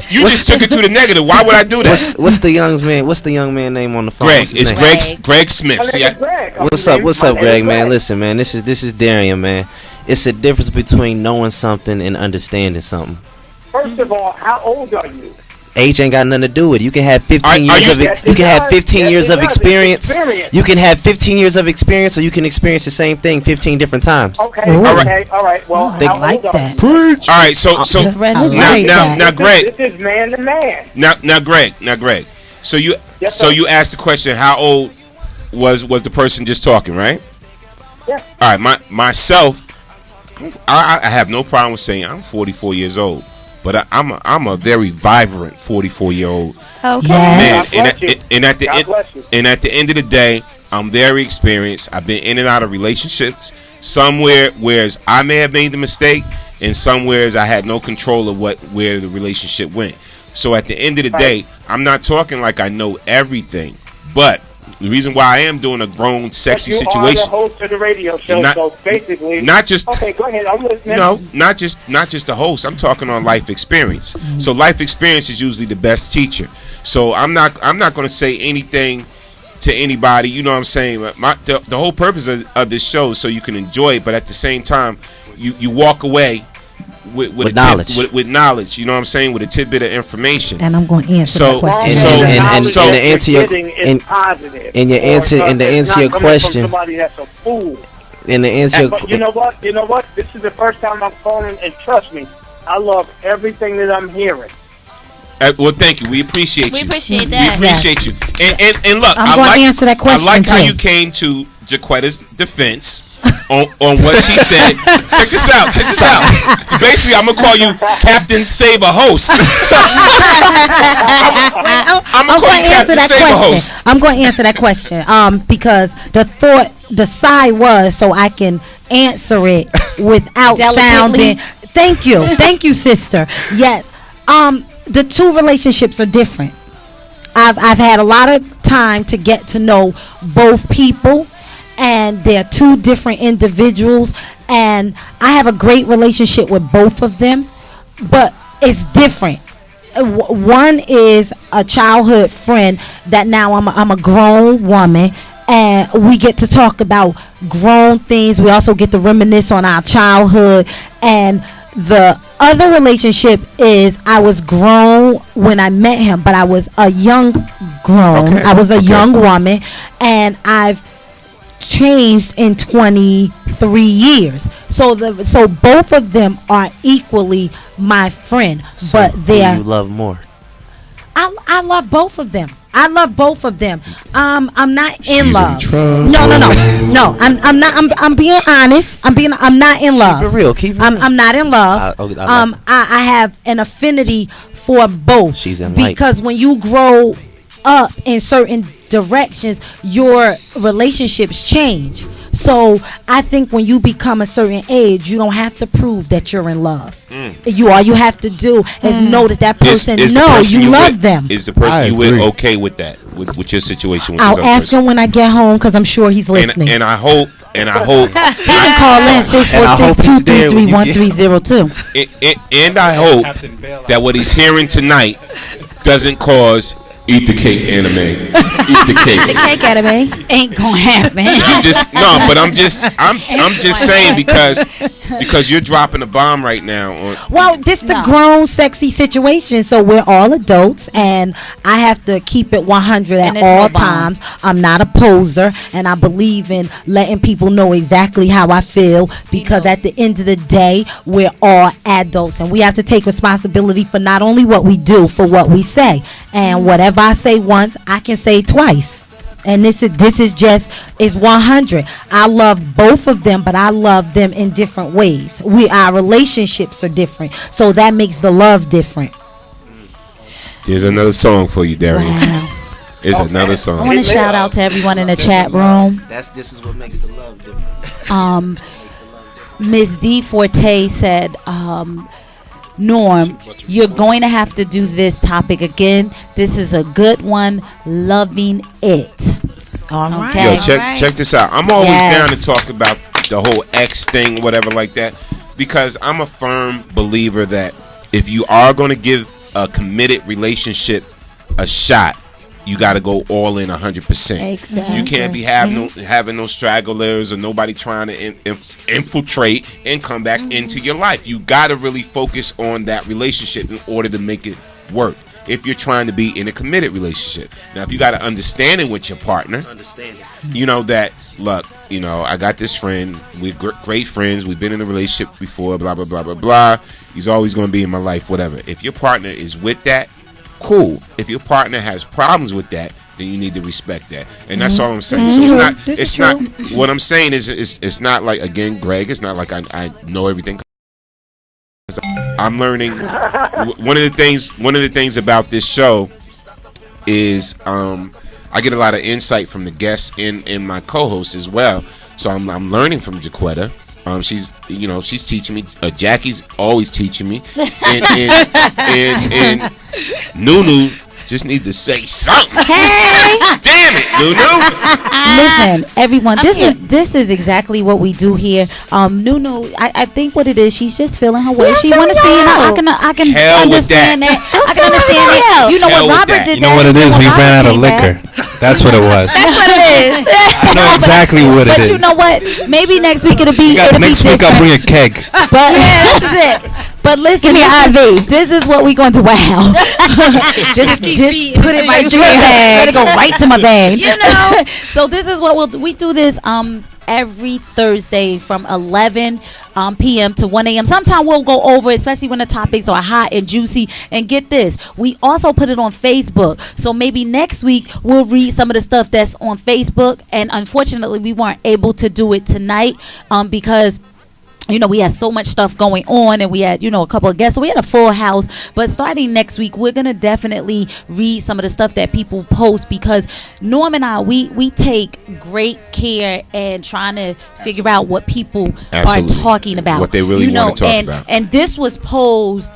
You just took it to the negative. Why would I do that? What's the young man name on the phone? Greg. It's Greg Smith. See, What's up, Greg, man? Listen, man. This is Darian, man. It's a difference between knowing something and understanding something. First of all, how old are you? Age ain't got nothing to do with it. You can have 15 years of experience. You can have 15 years of experience, or you can experience the same thing 15 different times. Okay. All right. Well, They how like old that. All right. So now, Greg. This is man to man. Now, Greg. So you asked the question, how old was the person just talking, right? Yeah. All right. Myself, I have no problem with saying I'm 44 years old. But I'm a very vibrant 44-year-old man, and at the end of the day, I'm very experienced. I've been in and out of relationships. Somewhere whereas I may have made the mistake, and somewheres I had no control of where the relationship went. So at the end of the day, I'm not talking like I know everything, but the reason why I am doing a grown, sexy situation. You are the host of the radio show, so basically, not just. Okay, go ahead. I'm listening. No, not just the host. I'm talking on life experience. So life experience is usually the best teacher. So I'm not going to say anything to anybody. You know what I'm saying? The whole purpose of this show is so you can enjoy it, but at the same time, you walk away with knowledge. With knowledge, you know what I'm saying, with a tidbit of information. And I'm going to answer that question. And to answer your question. Somebody that's a fool. And the answer. But you know what? This is the first time I'm calling, and trust me, I love everything that I'm hearing. Well, thank you. We appreciate you. We appreciate that. We appreciate you. And look, I'm going to answer that question. I like how you came to JACQUE's defense. on what she said. Check this out. Basically, I'm gonna call you Captain Save a Host. I'm gonna call you Captain Save a Host. I'm going to answer that question. Because the side was so I can answer it without sounding. Thank you, sister. Yes. The two relationships are different. I've had a lot of time to get to know both people. And they're two different individuals, and I have a great relationship with both of them, but it's different. One is a childhood friend that now I'm a grown woman, and we get to talk about grown things. We also get to reminisce on our childhood. And the other relationship is I was grown when I met him, but I was a young grown. I was a young woman, and I've changed in 23 years. So both of them are equally my friend, but they're. Who you love more? I love both of them. I'm not in love. No. I'm not. I'm being honest. I'm not in love. Keep it real. Keep it real. I'm not in love. I have an affinity for both. She's in because when you grow up in certain directions, your relationships change. So I think when you become a certain age, you don't have to prove that you're in love. All you have to do is know that person you love them. Is the person you with okay with that, with your situation? With I'll ask him when I get home because I'm sure he's listening. And I hope he can call in 646-233-1302. And I hope that what he's hearing tonight doesn't cause Eat the cake, anime. Eat the cake. The cake anime ain't gonna happen. I'm just saying because you're dropping a bomb right now. Well, this the grown, sexy situation. So we're all adults, and I have to keep it 100 at all times. I'm not a poser, and I believe in letting people know exactly how I feel. Because at the end of the day, we're all adults, and we have to take responsibility for not only what we do, for what we say. And whatever I say once, I can say twice. And this is just 100. I love both of them, but I love them in different ways. Our relationships are different, so that makes the love different. There's another song for you, Darian. Wow. It's another song. I want to shout out to everyone in the chat room. This is what makes the love different. Miss D Forte said, Norm, you're going to have to do this topic again. This is a good one. Loving it. Okay. Yo, check this out. I'm always down to talk about the whole X thing, whatever like that, because I'm a firm believer that if you are going to give a committed relationship a shot, you got to go all in 100%. Exactly. You can't be having no stragglers or nobody trying to infiltrate and come back into your life. You got to really focus on that relationship in order to make it work. If you're trying to be in a committed relationship. Now, if you got an understanding with your partner, you know that, look, you know, I got this friend. We're great friends. We've been in a relationship before, blah, blah, blah, blah, blah. He's always going to be in my life, whatever. If your partner is with that, cool. If your partner has problems with that, then you need to respect that, and that's all I'm saying. So it's not. What I'm saying is, it's not like, again, Greg. It's not like I know everything. I'm learning. One of the things about this show is I get a lot of insight from the guests and my co-hosts as well. So I'm learning from JACQUE. She's teaching me. Jackie's always teaching me, and Nunu just need to say something. Hey, damn it, Nunu! Listen, everyone. This is exactly what we do here. Nunu, I think what it is, she's just feeling her way. She want to see it. I can understand that. I can understand it. You know what Robert did? You know what it is? We ran out of liquor. That's what it was. That's what it is. I know exactly what it is. But you know what? Maybe next week it'll be. Next week I'll bring a keg. But this is it. But listen, give me an IV. This is what we're going to wow. just put it right to your bag. Let it go right to my bag. You know. So this is what we do this every Thursday from 11 p.m. to 1 a.m. Sometimes we'll go over, especially when the topics are hot and juicy. And get this, we also put it on Facebook. So maybe next week we'll read some of the stuff that's on Facebook. And unfortunately, we weren't able to do it tonight because we had so much stuff going on, and we had, a couple of guests. So we had a full house. But starting next week, we're going to definitely read some of the stuff that people post, because Norm and I, we take great care in trying to figure out what people are talking about. What they really want to talk about. And this was posed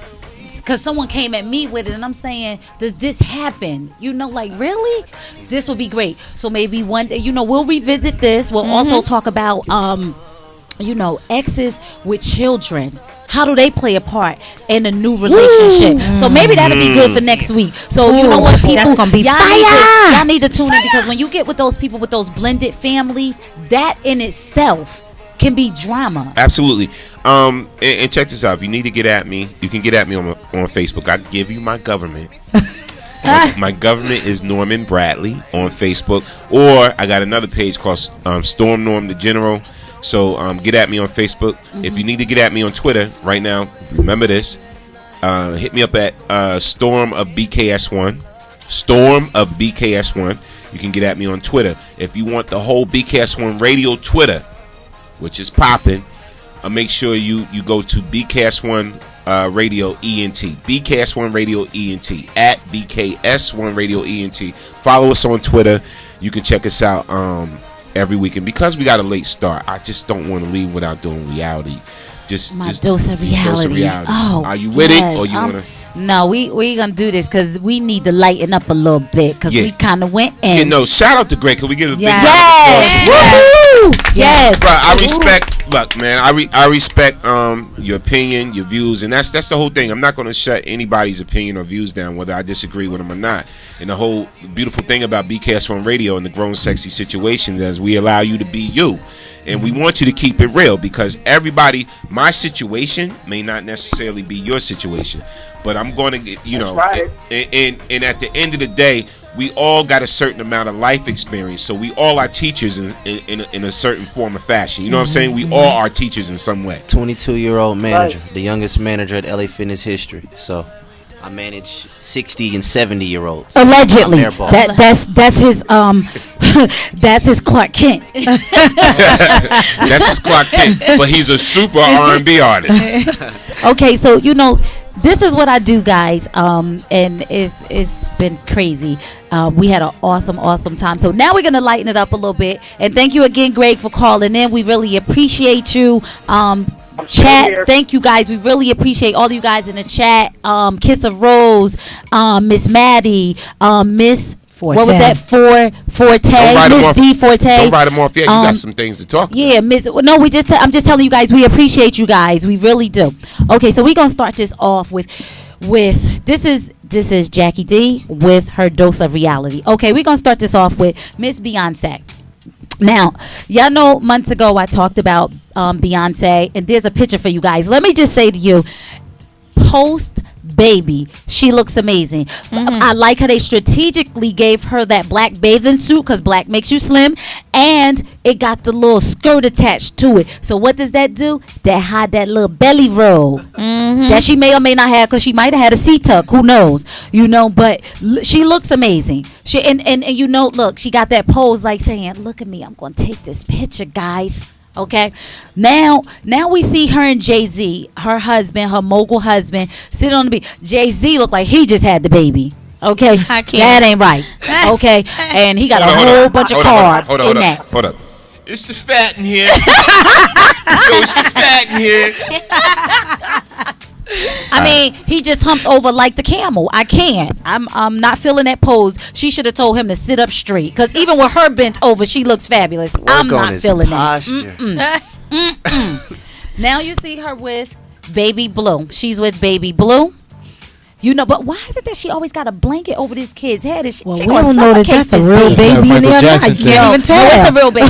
because someone came at me with it, and I'm saying, does this happen? Really? This would be great. So maybe one day, we'll revisit this. We'll also talk about exes with children. How do they play a part in a new relationship? So maybe that'll be good for next week. So you know what, people, that's gonna be y'all need to tune in, because when you get with those people with those blended families, that in itself can be drama. Absolutely. And check this out. If you need to get at me, you can get at me on Facebook. I give you my government. My government is Norman Bradley on Facebook, or I got another page called Storm Norm the General. So get at me on Facebook. If you need to get at me on Twitter right now, remember this. Hit me up at Storm of BKS1. Storm of BKS1. You can get at me on Twitter. If you want the whole BKS1 radio Twitter, which is popping, make sure you go to BKS1 Radio ENT. BKS1 Radio ENT. At BKS1 Radio ENT. Follow us on Twitter. You can check us out every week. And because we got a late start, I just don't want to leave without doing reality. Just dose of reality. Oh, are you with it, or you want to? No, we gonna do this because we need to lighten up a little bit, because we kind of went in. Shout out to Greg. Can we give a big round of applause? Yes. Bro, I respect. Look, man, I respect your opinion, your views, and that's the whole thing. I'm not going to shut anybody's opinion or views down, whether I disagree with them or not. And the whole beautiful thing about BKS1 Radio and the Grown Sexy Situation is we allow you to be you. And we want you to keep it real, because everybody, my situation may not necessarily be your situation, but I'm going to get, you know, right. and at the end of the day, we all got a certain amount of life experience, so we all are teachers in a certain form of fashion. You know what I'm saying? We all are teachers in some way. 22-year-old manager, Right. the youngest manager at LA Fitness history. So I manage 60 and 70-year-olds. Allegedly, I'm their boss. that's his that's his Clark Kent. That's his Clark Kent, but he's a super R&B artist. Okay, so you know, this is what I do, guys, and it's been crazy. We had an awesome time. So now we're gonna lighten it up a little bit. And thank you again, Greg, for calling in. We really appreciate you. Chat, thank you guys. We really appreciate all of you guys in the chat. Kiss of Rose, Miss Maddie, Miss. Forte. What was that? Forte, Miss D Forte. Don't write them off yet. You got some things to talk about. Yeah, Miss. No, I'm just telling you guys. We appreciate you guys. We really do. Okay, so we're gonna start this off with this is Jackie D with her dose of reality. Okay, we're gonna start this off with Miss Beyonce. Now, y'all know months ago I talked about Beyonce, and there's a picture for you guys. Let me just say to you, post baby, she looks amazing. I like how they strategically gave her that black bathing suit, because black makes you slim, and it got the little skirt attached to it. So what does that do? That hide that little belly roll that she may or may not have, because she might have had a C-tuck, who knows, you know. But she looks amazing. She and you know, look, she got that pose like saying, look at me, I'm gonna take this picture, guys. Okay, now we see her and Jay-Z, her husband, her mogul husband, sitting on the beach. Jay-Z looked like he just had the baby. Okay, that ain't right. Okay, and he got a whole bunch of carbs in that. Hold up. It's the fat in here. Yo, it's the fat in here. I mean, he just humped over like the camel. I can't. I'm not feeling that pose. She should have told him to sit up straight, because even with her bent over, she looks fabulous. I'm not feeling that. Now you see her with Baby Blue. She's with Baby Blue. You know, but why is it that she always got a blanket over this kid's head? She we gonna don't know that suffocate that's a this real baby. baby in there. Jackson You thing. can't even tell. No, it's a real baby.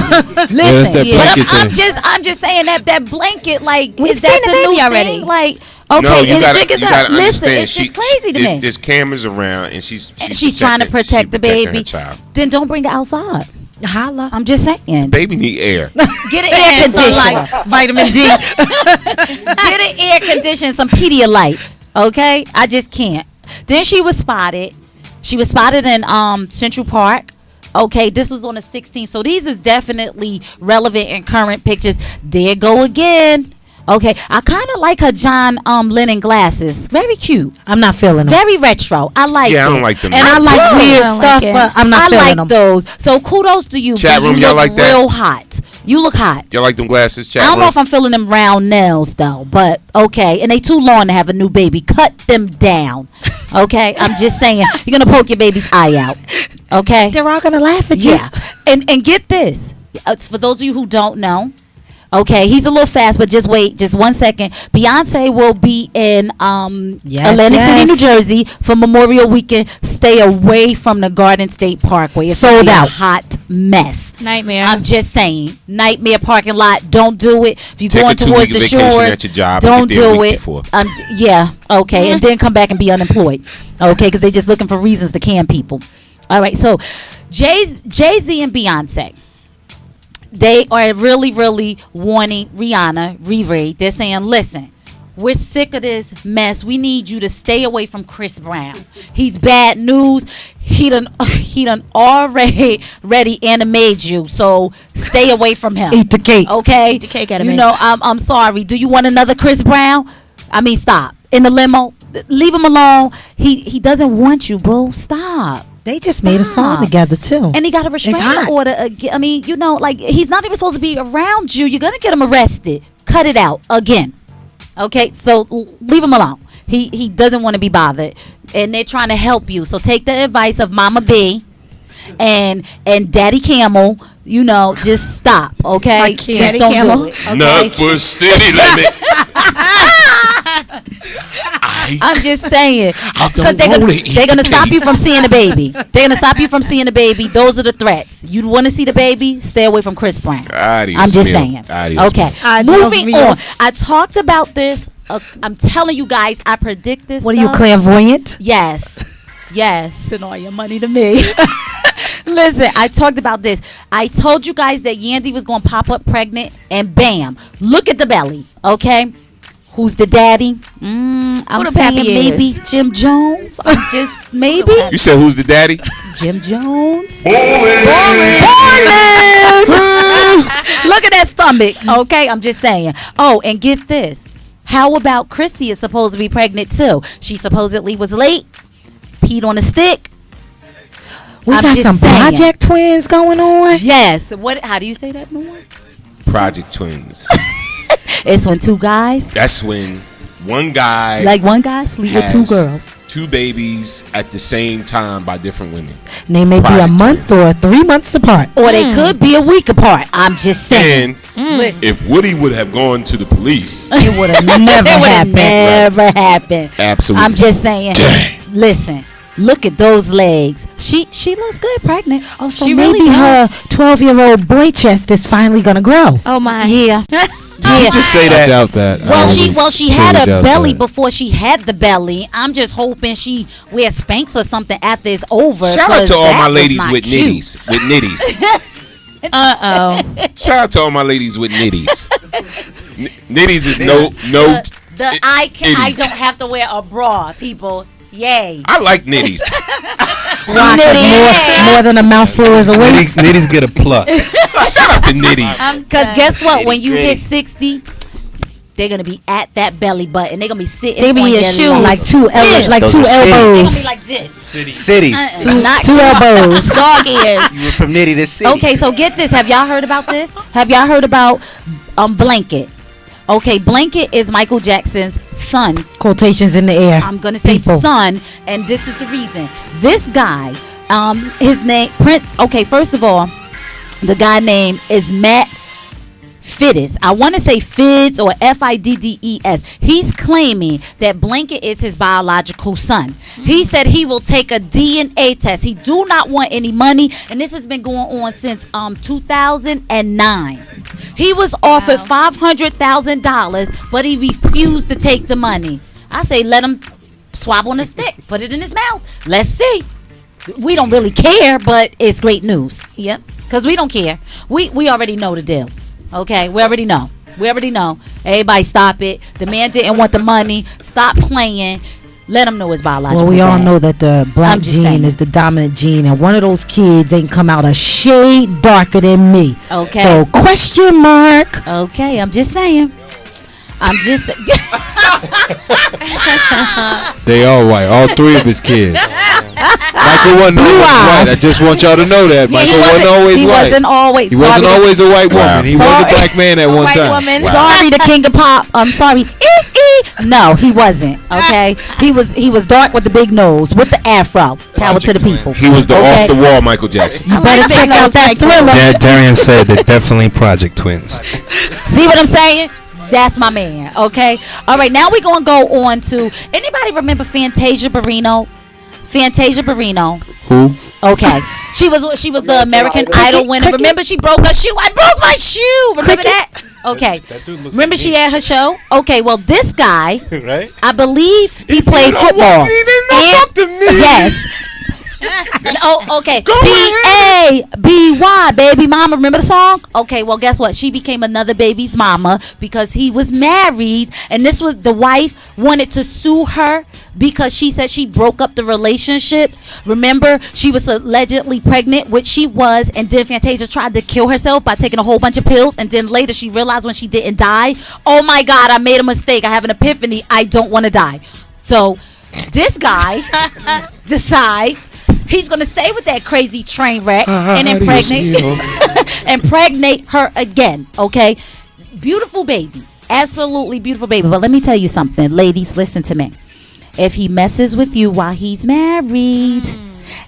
Listen, that blanket but thing. I'm just saying that blanket, like, We've is that seen the the new baby already. thing? Like, No, okay, you his jig gotta is up. Listen, understand. it's just crazy to me. There's cameras around, and she's She's trying to protect the protecting baby. her child. Then don't bring it outside. Holla. I'm just saying. Baby need air. Get an air conditioner. Vitamin D. Get an air conditioner, some Pedialyte. Okay, I just can't. Then she was spotted. She was spotted in Central Park. Okay, this was on the 16th. So these is definitely relevant and current pictures. There go again. Okay, I kind of like her John Lennon glasses. Very cute. I'm not feeling them. Very retro. I like it. Yeah, I don't like them. And I I like too. weird I don't stuff, like it. but I'm not I feeling like them. those. So kudos to you. Chat B. room, You y'all look like that? real hot. You look hot. Y'all like them glasses, chat I don't know room? if I'm feeling them round nails though, but okay. And they too long to have a new baby. Cut them down. Okay, I'm just saying, you're gonna poke your baby's eye out. Okay, They're all gonna laugh at you. yeah. And get this, it's for those of you who don't know. Okay, he's a little fast, but just wait, just 1 second. Beyonce will be in Atlantic City, New Jersey for Memorial Weekend. Stay away from the Garden State Parkway. It's Sold gonna be out. a hot mess. Nightmare. I'm just saying, nightmare parking lot. Don't do it. If you're Take going a towards 2-week the vacation shore, at your job don't and get there a do week it. before. Yeah, okay, and then come back and be unemployed. Okay, because they're just looking for reasons to can people. All right, so Jay-Z and Beyonce, they are really warning Rihanna, Riri. They're saying, listen, we're sick of this mess. We need you to stay away from Chris Brown. He's bad news. He done already animated you. So stay away from him. Eat the cake. Okay? Eat the cake out of you me. know, I'm sorry. Do you want another Chris Brown? I mean, stop. In the limo. Leave him alone. He doesn't want you, boo. Stop. They just made a song Stop. together too. And he got a restraining hot. order. I mean, you know, like, he's not even supposed to be around you. You're going to get him arrested. Cut it out again. Okay, so leave him alone. He doesn't want to be bothered. And they're trying to help you. So take the advice of Mama B and Daddy Camel, you know, just stop, okay? Just Daddy don't Camel. do it, okay? Nutbush City Limit. I'm just saying, because eat they're gonna stop you from seeing the baby. They're gonna stop you from seeing the baby. Those are the threats. You want to see the baby? Stay away from Chris Brown. Adios, I'm just mio. saying. Adios, Okay, Adios, moving mio. on. I talked about this. I'm telling you guys, I predict this. What are you, stuff. clairvoyant? Yes. Send all your money to me. Listen, I talked about this. I told you guys that Yandy was going to pop up pregnant, and bam, look at the belly, okay? Who's the daddy? I'm the saying pappy maybe is? Jim Jones. I'm just maybe You said who's the daddy? Jim Jones. Ballin'. Look at that stomach, okay? I'm just saying. Oh, and get this. How about Chrissy is supposed to be pregnant too? She supposedly was late, peed on a stick. We I'm got just some saying. project twins going on. Yes. What? How do you say that, Norm? Project Twins. It's when two guys, That's when one guy like one guy, sleep with two has girls. two babies at the same time by different women. And they may be a Project month twins. or 3 months apart. Or they could be a week apart. I'm just saying. And Listen, if Woody would have gone to the police, It would have never it would have happened. never happened. absolutely. I'm just saying. Listen, look at those legs. She looks good pregnant. Oh, so she maybe really her does. 12-year-old boy chest is finally gonna grow. Oh my. Yeah. You just say I that. doubt that. Well, she had a doubt belly that. before she had the belly. I'm just hoping she wears Spanx or something after it's over. Shout out 'cause to all that my was ladies not with cute. nitties. With nitties. Oh. Shout out to all my ladies with nitties. Nitties is no. The I Nitties. don't have to wear a bra, people. Yay. I like nitties. Why? 'Cause more than a mouthful is a waste. Ladies get a plus. Shout out to nitties. Because guess what? When you Nitty-gritty. hit 60, they're gonna be at that belly button. They're gonna be sitting. They be on in your shoes lap. like two elbows, like Those two are cities. They're gonna elbows. be like this. Cities. Not Two elbows. Dog ears. You went from nitty to city. Okay, so get this. Have y'all heard about this? Have y'all heard about Blanket? Okay, Blanket is Michael Jackson's son. Quotations in the air. I'm gonna say People. son, and this is the reason. This guy, his name Prince. Okay, first of all, the guy name is Matt Fiddes. I want to say Fiddes or Fiddes. He's claiming that Blanket is his biological son. He said he will take a DNA test. He do not want any money, and this has been going on since 2009. He was offered $500,000, but he refused to take the money. I say let him swab on a stick, put it in his mouth. Let's see. We don't really care, but it's great news. Yep, because we don't care. We already know the deal. Okay, we already know. Everybody stop it. The man didn't want the money. Stop playing. Let him know it's biological. Well, we all dad. know that the black I'm just gene saying. is the dominant gene, and one of those kids ain't come out a shade darker than me. Okay. So question mark. Okay, I'm just saying. They all white. All three of his kids. Michael wasn't always white. I just want y'all to know that. Yeah, Michael wasn't always he white. wasn't always. He wasn't sorry. always a white woman. He was a Sorry. black man at one White time. woman. Sorry, the king of pop. I'm sorry. No, he wasn't. Okay, he was dark with the big nose, with the afro. Power to the people. He was the Okay. off the wall Michael Jackson. You better check out that Thriller. Darian said they're definitely Project Twins. See what I'm saying? That's my man. Okay. All right. Now we're gonna go on to anybody remember Fantasia Barrino? Who? Okay. She was the American Idol winner. Remember she broke her shoe? I broke my shoe. Remember that? Okay. Remember she had her show? Okay, well this guy, Right? I believe he played football. Yes. Oh, okay. B-A-B-Y, baby mama. Remember the song? Okay, well, guess what? She became another baby's mama because he was married, and this was the wife wanted to sue her because she said she broke up the relationship. Remember, she was allegedly pregnant, which she was, and then Fantasia tried to kill herself by taking a whole bunch of pills, and then later she realized when she didn't die, oh my God, I made a mistake. I have an epiphany. I don't want to die. So this guy decides he's gonna stay with that crazy train wreck and impregnate her again. Okay, beautiful baby, absolutely beautiful baby. But let me tell you something, ladies, listen to me. If he messes with you while he's married,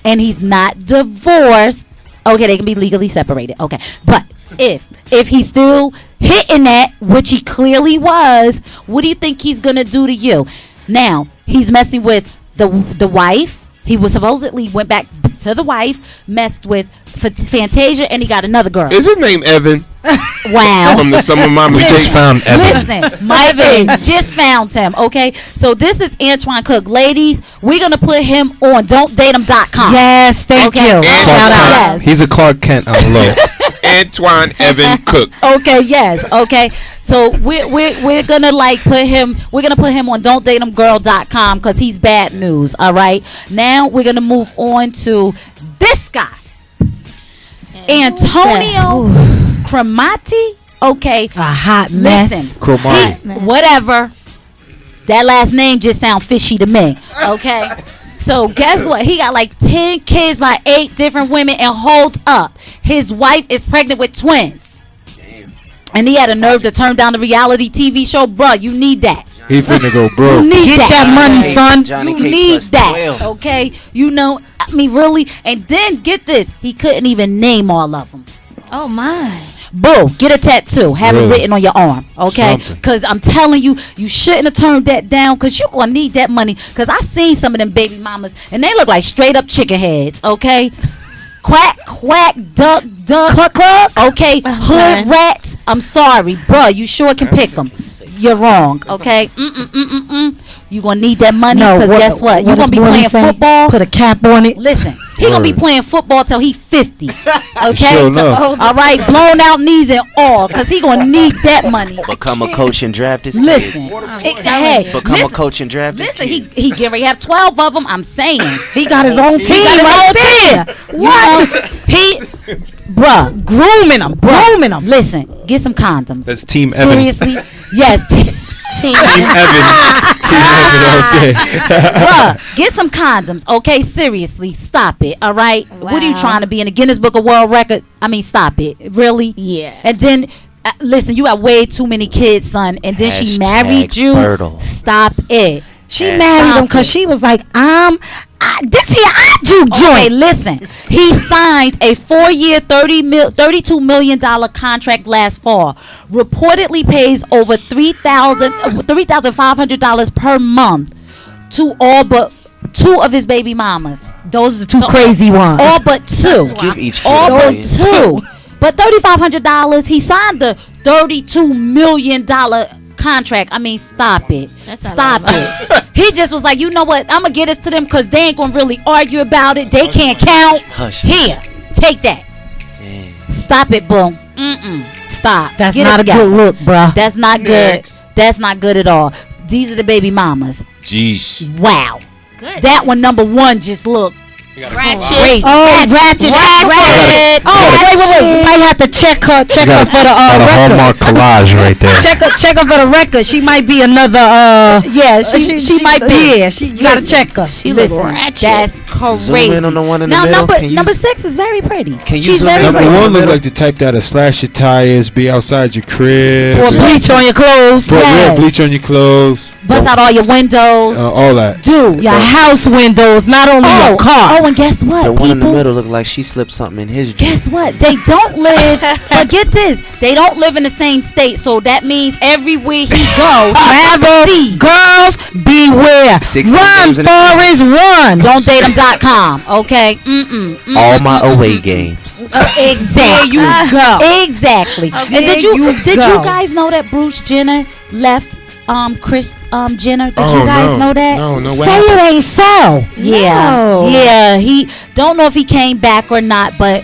and he's not divorced, okay, they can be legally separated. Okay, but if he's still hitting that, which he clearly was, what do you think he's gonna do to you? Now he's messing with the wife. He was supposedly went back to the wife, messed with Fantasia, and he got another girl. Is his name Evan? Wow. From the Summer Mama just found Evan. Listen, Evan just found him. Okay, so this is Antoine Cook. Ladies, we're gonna put him on Don'tDateHim.com. Yes, thank you. Shout out. Yes. He's a Clark Kent on Lois. Antoine Evan Cook. Okay, yes, okay. So we're gonna put him on Don'tDateHimGirl.com because he's bad news. All right. Now we're gonna move on to this guy, Antonio Cromartie. Okay, a hot mess. Listen, Cromartie. whatever. That last name just sounds fishy to me. Okay. So guess what? He got like 10 kids by 8 different women, and hold up, his wife is pregnant with twins. Damn. And he had a nerve to turn down the reality TV show, bruh. You need that. He finna go broke. You need that money, son. Johnny You Cake need plus that. 12. Okay. You know, I mean, really. And then get this, he couldn't even name all of them. Oh my. Boo, get a tattoo. Have it written on your arm, okay? Something. Because I'm telling you, you shouldn't have turned that down because you're going to need that money. Because I seen some of them baby mamas, and they look like straight up chicken heads, okay? Quack, quack, duck, duck, cluck, cluck, okay? Hood rats. I'm sorry, bruh. You sure can pick them. You're wrong, okay? You going to need that money because guess what? You're going to be playing football. Put a cap on it. Listen, he gonna be playing football till he 50. Okay, Sure enough. all right, blown out knees and all, cause he gonna need that money. Become a coach and draft his Listen, kids. hey, Become a coach and draft his listen, kids. he get ready to have 12 of them. I'm saying He got his own team got his right own there. team. What? He, bruh, grooming them, grooming them. Listen, get some condoms. That's Team Evan. Seriously, yes. Team Evan. Team Evan all day. Bruh, get some condoms, okay? Seriously, stop it, all right? What are you trying to be in the Guinness Book of World Record? I mean, stop it, really? Yeah. And then, listen, you have way too many kids, son, and then she married you. Fertile. Stop it. She married him because she was like, this here I do joint. Okay, listen. He signed a 4-year, $32 million contract last fall. Reportedly pays over $3,500 per month to all but 2 of his baby mamas. Those are the 2 crazy ones. All but 2. Give each kid All a but million. 2. But $3,500. He signed the $32 million contract. I mean, stop it. Stop it. He just was like, you know what? I'm gonna get this to them because they ain't gonna really argue about it. They can't count. Hush. Here, take that. Damn. Stop it, boom. Stop. That's Get not it a together. good look, bruh. That's not good. That's not good at all. These are the baby mamas. Jeez. Wow. Good. That one, number 1, just look. Ratchet. Ratchet. Oh, wait. You might have to check her for the Got a record. Hallmark collage right there. Check her for the record. She might be another. Yeah, she might be. Yeah, you gotta check her. Listen, that's crazy. Zoom in on the one in the now, middle. number 6 is very pretty. Can you She's zoom very in on pretty. Number one look middle? like the type that'll slash your tires, be outside your crib, Or bleach on your clothes. put Yes. bleach on your clothes, Bust out all your windows. all that. Dude, Your house windows, not only your car. Oh, and guess what, The one in the people? middle looked like she slipped something in his drink. Guess what? They don't live. But get this, they don't live in the same state. So that means everywhere he goes, Travel, girls, beware. 16 Run, games in a Forrest, run. Don'tDateHim.com. Okay. All my away games. Exactly. There you go. Exactly. And did you guys know that Bruce Jenner left Kris Jenner? Did you guys know that? No, Say it ain't so. Yeah. Yeah. He don't know if he came back or not, but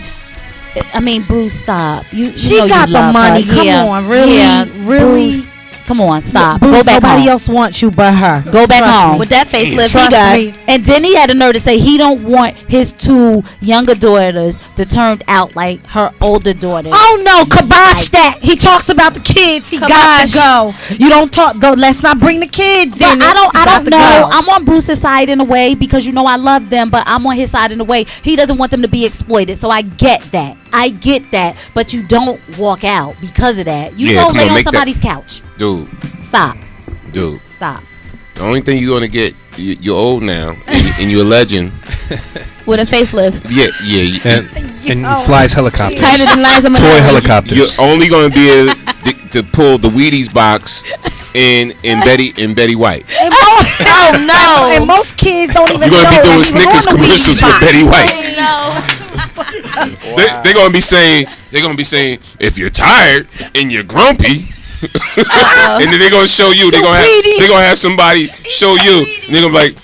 I mean, Bruce, stop. She know got you the love money. her. Come Yeah. on, really? Yeah. Really? Bruce, come on, stop. Bruce, Go back nobody home. else wants you but her. Go back Trust home. me. With that facelift, he Trust does. me. And then he had the nerve to say he don't want his 2 younger daughters to turn out like her older daughters. Oh no, kibosh that. He talks about the kids. He got to go. You don't talk. Go. Let's not bring the kids But in. I don't Got to know. go. I'm on Bruce's side in a way because you know I love them, but I'm on his side in a way. He doesn't want them to be exploited. So I get that. But you don't walk out because of that. You Yeah, don't come lay on, on make that- somebody's couch. Dude. Stop. Dude. Stop. The only thing you're gonna get, you're old now, and you're a legend. With a facelift. Yeah. And flies helicopters. Tighter than Liza Toy Minnelli. helicopters. You're only gonna be able to pull the Wheaties box in Betty White. Oh no! And most kids don't even know. You're gonna be doing that he was Snickers on the commercials Wheaties with box. Betty White. No. They're gonna be saying, if you're tired and you're grumpy. And then they're gonna show you. They're gonna have somebody show you. And they're gonna be like,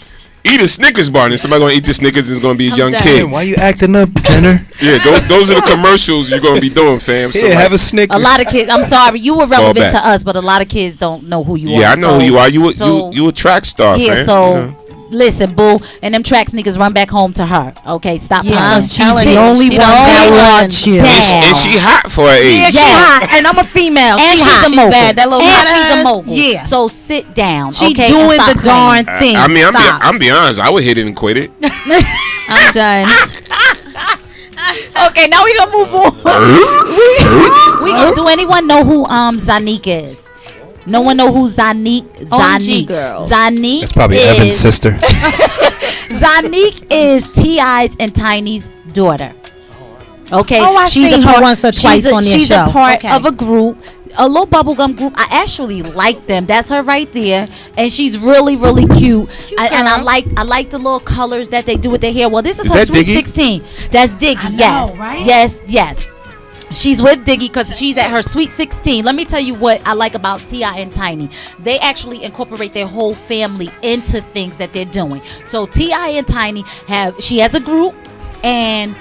eat a Snickers bar, and then somebody gonna eat the Snickers, and it's gonna be a young kid. Why you acting up, Jenner? Yeah, those are the commercials you're gonna be doing, fam. Yeah, have a Snickers. A lot of kids. I'm sorry, you were relevant back. to us, but a lot of kids don't know who you are. Yeah, I know who you are. You so- a track star, Yeah, fam. so You know? listen, boo, and them track sneakers run back home to her. Okay, stop Yeah, playing. she's telling the you, only she one the that only wants you. And she hot for her age. Yeah, she hot, and I'm a female. And She she's hot. a mogul. bad. That little and hot she's a ass. mogul. Yeah. So sit down. She okay, and doing stop the darn playing. thing. I mean, Stop. I'm be honest. I would hit it and quit it. I'm done. Okay, now we gonna move on. Do anyone know who Zanique is? No one know who Zanique. OMG girl. Zanique. That's probably is, Evan's sister. Zanique is T.I.'s and Tiny's daughter. Okay, Oh, I seen her once or twice on their she's show. a part Okay. of a group, a little bubblegum group. I actually like them. That's her right there, and she's really, really cute. And I like the little colors that they do with their hair. Well, this is her that Sweet Diggy? 16. That's Diggy. Yes, right? yes. She's with Diggy because she's at her Sweet 16. Let me tell you what I like about T.I. and Tiny. They actually incorporate their whole family into things that they're doing. So T.I. and Tiny she has a group, and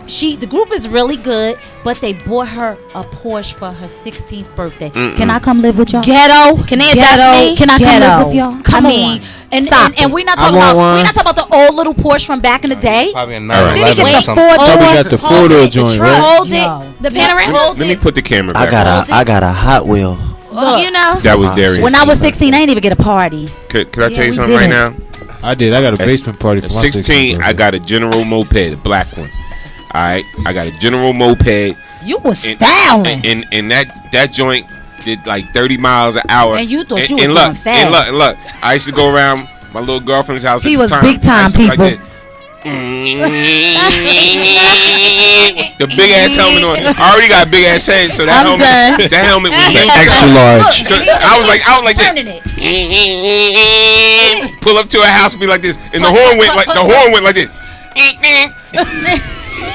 the group is really good, but they bought her a Porsche for her 16th birthday. Can I come live with y'all? Ghetto. Can they adopt me? Can I come Ghetto. live with y'all? Come I mean, on. and Stop and we're not I talking want about one. the old little Porsche from back in the day. Probably a All 911 right. or Get something. the Probably four-door. got the four-door joint, right? Hold Yo. it. The panorama. Hold Let me it. put the camera back. I got a Hot Wheel. Look, You know. That was Darius. when I was 16, I didn't even get a party. Could I tell you we something right didn't. now? I did. I got a basement party for At my 16, I got a General Moped, a black one. All right, I got a General Moped, You was and, styling. and that joint did like 30 miles an hour. And you thought and, you was and look, going fast. And look, I used to go around my little girlfriend's house. He at was the time. big time, I used to be like people. this. The big ass helmet on. I already got a big ass head, so that I'm helmet, that helmet was huge. Extra large. So I was like Turning it. pull up to a house and be like this, and the horn went like this.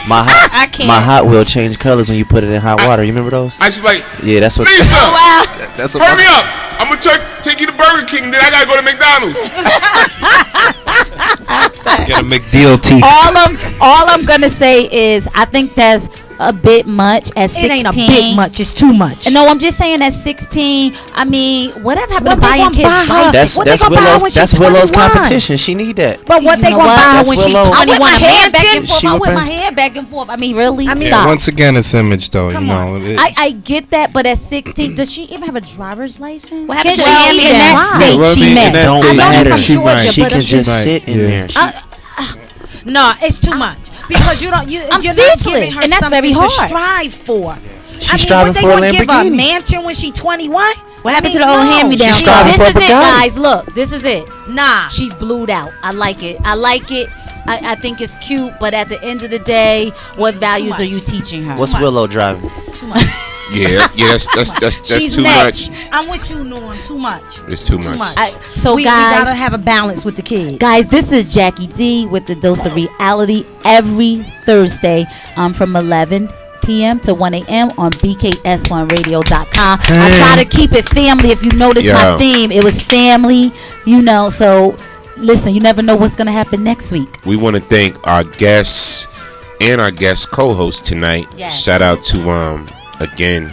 I can't. My Hot Wheel changed colors when you put it in hot water. You remember those? I used to be like, Yeah, that's what. Lisa, That's what. hurry up! I'm gonna take you to Burger King, then I gotta go to McDonald's. Get a McDLT. All I'm gonna say is I think that's a bit much at 16. It ain't a bit much. It's too much. No, I'm just saying at 16. I mean, whatever happened What to they buying gonna kids buy her? bicycles? What they gonna buy her when she's Willow's 21? competition. She need that. But what You they know gonna what? buy her That's when she's Willow. I whip 21? my hair back and Hampton? forth. She I would whip bring- my hair back and forth. I mean, really? I mean, Yeah, Stop. once again, it's image though. Come you on. know. It- I get that, but at 16, does she even have a driver's license? What happened Can to she the even hand-me-down? drive? State Well, I she mean, met. in that Don't state, matter. she might. She can just might. sit in Yeah. there. No, it's too much because I'm you're not speechless, giving her and that's very something to hard. strive for. She's striving what, for a they gonna give her a Lamborghini. mansion when she 21? What happened to the old hand-me-down She's car? striving This for a is it, Bugatti. guys. Look, this is it. Nah. She's blued out. I like it. I think it's cute, but at the end of the day, what values are you teaching her? What's Willow driving? Yeah, that's She's too next. much. I'm with you, Norm. Too much. It's too much. So we guys, gotta have a balance with the kids. Guys, this is Jackie D with the Dose of Reality every Thursday from 11 p.m. to 1 a.m. on BKS1Radio.com. I try to keep it family. If you notice my theme, it was family, so listen, you never know what's going to happen next week. We want to thank our guests and our guest co-host tonight. Yes. Shout out to again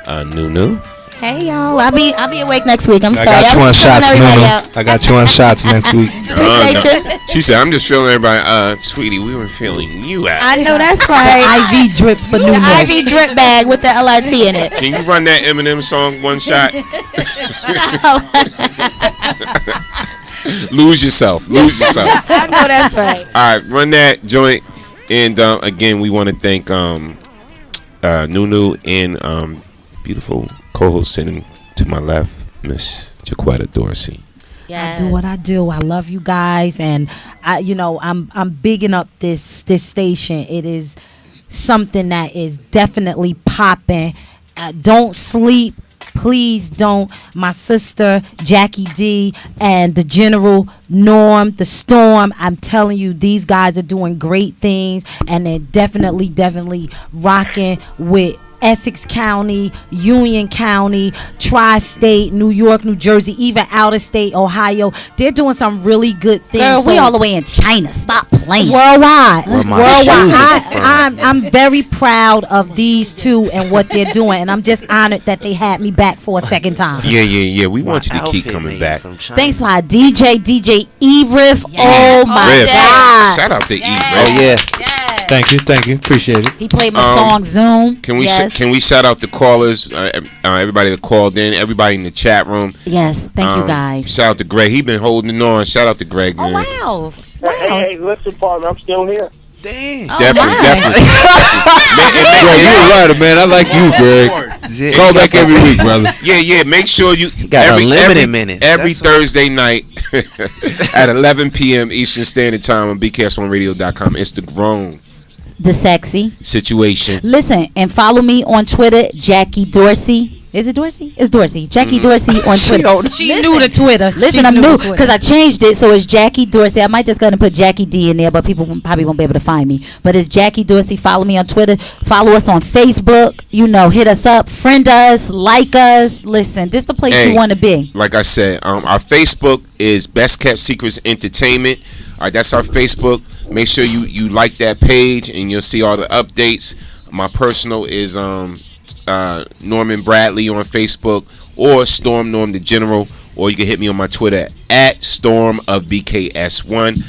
Nunu. Hey y'all, I'll be awake next week. I'm I sorry. got you I on was filling shots, everybody Nunu. out. I got you on shots next week. Appreciate you. She said, "I'm just feeling everybody." Sweetie, we were feeling you out. I know that's right. IV drip for The Nuno. IV drip bag with the LIT in it. Can you run that Eminem song one shot? Lose yourself. I know that's right. All right, run that joint. And again, we want to thank Nunu and beautiful co-host sitting to my left, Miss JACQUE Dorsey. Yes. I do what I do. I love you guys, and I'm bigging up this station. It is something that is definitely popping. Don't sleep. Please don't. My sister Jackie D and the General Norm, the Storm. I'm telling you, these guys are doing great things, and they're definitely rocking with Essex County, Union County, Tri-State, New York, New Jersey, even out of state, Ohio. They're doing some really good things. Girl, we all the way in China. Stop playing. Worldwide. Worldwide. I'm very proud of these two and what they're doing, and I'm just honored that they had me back for a second time. Yeah. We want you to keep coming back. Thanks to our DJ ERIF. Oh my God. Shout out to ERIF. Oh yeah. Thank you. Appreciate it. He played my song Zoom. Can we shout out the callers, everybody that called in, everybody in the chat room? Yes, thank you guys. Shout out to Greg. He been holding on. Shout out to Greg. Oh Man. wow. Hey, listen, partner, I'm still here. Damn. Definitely. Greg, you're right, man. I like you, Greg. Call back every week, brother. Yeah. Make sure you got unlimited minutes. Every Thursday night at 11 p.m. Eastern Standard Time on BKS1Radio.com. It's the grown The sexy situation. Listen, and follow me on Twitter, Jackie Dorsey. Is it Dorsey? It's Dorsey. Jackie Dorsey on Twitter. She new to Twitter. Listen, I'm new because I changed it, so it's Jackie Dorsey. I might just go and put Jackie D in there, but people probably won't be able to find me. But it's Jackie Dorsey. Follow me on Twitter. Follow us on Facebook. Hit us up, friend us, like us. Listen, this is the place you want to be. Like I said, our Facebook is Best Kept Secrets Entertainment. All right, that's our Facebook. Make sure you like that page, and you'll see all the updates. My personal is Norman Bradley on Facebook, or Storm Norm the General, or you can hit me on my Twitter at Storm of BKS1.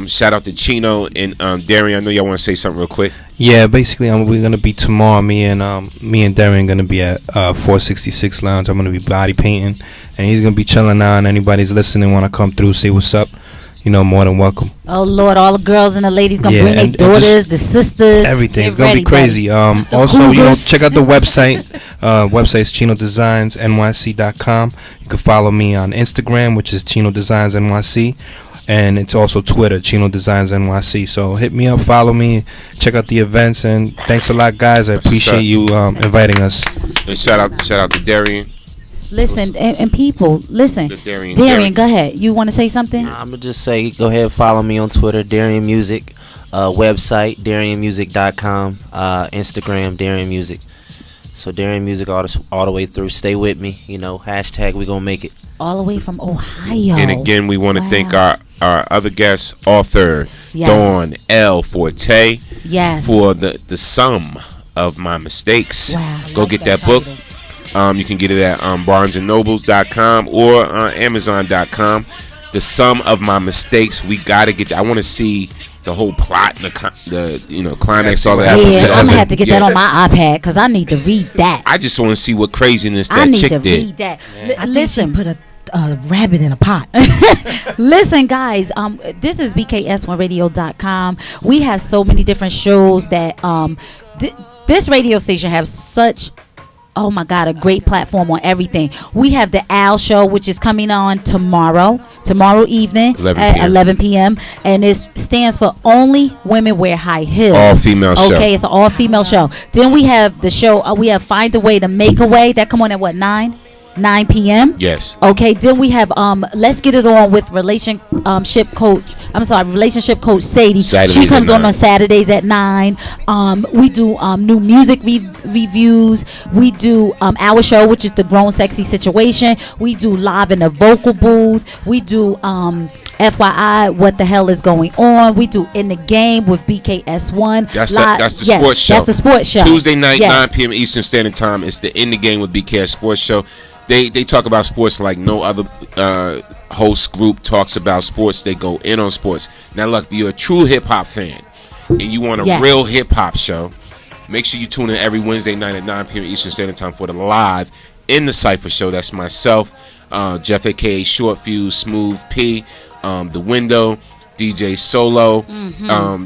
Shout out to Chino and Darian. I know y'all want to say something real quick. Yeah, basically, we're gonna be tomorrow. Me and Darian gonna be at 466 Lounge. I'm gonna be body painting, and he's gonna be chilling out. And anybody's listening, want to come through, say what's up, more than welcome. Oh Lord, all the girls and the ladies gonna bring their daughters, the sisters, everything. It's gonna be crazy. Also, check out the website. Website's ChinoDesignsNYC.com. You can follow me on Instagram, which is Chino Designs NYC, and it's also Twitter, Chino Designs NYC. So hit me up, follow me, check out the events, and thanks a lot, guys. I appreciate you inviting us. And shout out to Darian. Listen, and people, listen. Darian, go ahead. You want to say something? I'm going to just say, go ahead, follow me on Twitter, Darian Music, website, DarianMusic.com, Instagram, Darian Music. So Darian Music all the way through. Stay with me, hashtag we going to make it. All the way from Ohio. And again, we want to thank our other guest, author, Dawn L. Forte, for the sum of my mistakes. Wow. Go get that book. You can get it at BarnesandNobles.com or Amazon.com. The sum of my mistakes. We gotta get that. I want to see the whole plot, the climax, all that happens to I'm gonna have to get that on my iPad because I need to read that. I just want to see what craziness that chick did. I need to read that. Listen, put a rabbit in a pot. Listen, guys, this is BKS1Radio.com. We have so many different shows that this radio station has such. Oh my God, a great platform on everything. We have the Al Show, which is coming on tomorrow evening at 11 p.m. And it stands for Only Women Wear High Heels. All female show. Okay, it's an all female show. Then we have the show, we have Find a Way to Make a Way. That come on at what, 9 p.m. Yes. Okay, then we have Let's Get It On with relationship coach Sadie. She comes on Saturdays at 9. We do new music reviews. We do our show, which is the Grown Sexy Situation. We do live in the vocal booth. We do FYI, what the hell is going on? We do In the Game with BKS1. That's the sports show. That's the sports show. Tuesday night, 9 p.m. Eastern Standard Time. It's the In the Game with BKS Sports Show. They talk about sports like no other host group talks about sports. They go in on sports. Now, look, if you're a true hip-hop fan and you want a real hip-hop show, make sure you tune in every Wednesday night at 9 p.m. Eastern Standard Time for the live In the Cypher Show. That's myself, Jeff, a.k.a. Short Fuse, Smooth P, The Window, DJ Solo,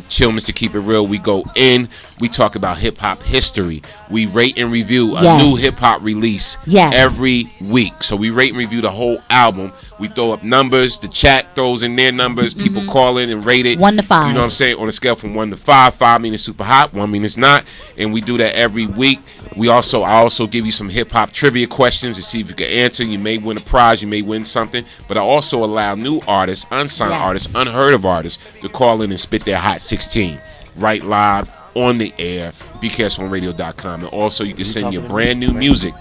Chill Mr. Keep It Real. We go in, we talk about hip hop history. We rate and review a new hip hop release every week. So we rate and review the whole album. We throw up numbers. The chat throws in their numbers. People call in and rate it 1 to 5. You know what I'm saying? On a scale from 1 to 5. 5 meaning super hot, 1 meaning it's not. And we do that every week. I also give you some hip hop trivia questions to see if you can answer. You may win a prize. You may win something. But I also allow new artists, unsigned artists, unheard of artists to call in and spit their hot 16 right live on the air. BKS1Radio.com. And also you can send your brand new music.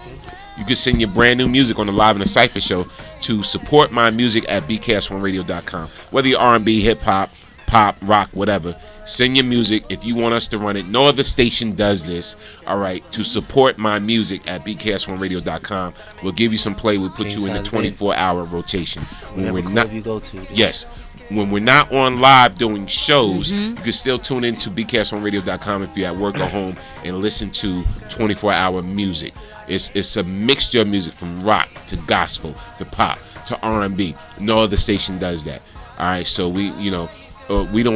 You can send your brand new music on the Live in the Cypher show to support my music at BKS1Radio.com. Whether you're R&B, hip hop, pop, rock, whatever, send your music if you want us to run it. No other station does this. All right, to support my music at BKS1Radio.com. We'll give you some play. We'll put you in a 24-hour rotation. When we're not, you go to. Yes. When we're not on live doing shows, you can still tune in to BKS1Radio.com if you're at work or home and listen to 24-hour music. It's a mixture of music from rock to gospel to pop to R&B. No other station does that. All right, so we don't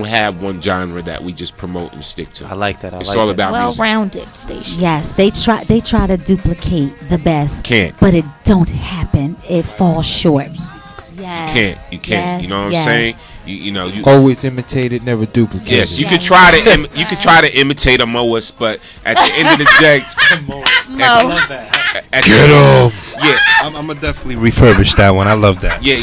have one genre that we just promote and stick to. I like that. It's all about music. Well-rounded station. Yes, they try to duplicate the best. Can't. But it don't happen. It falls short. Yes. You can't. You know what I'm saying? You always imitate it, never duplicate. Yes, you could try to imitate a Moas, but at the end of the day, Yeah, I'm gonna definitely refurbish that one. I love that. Yeah. We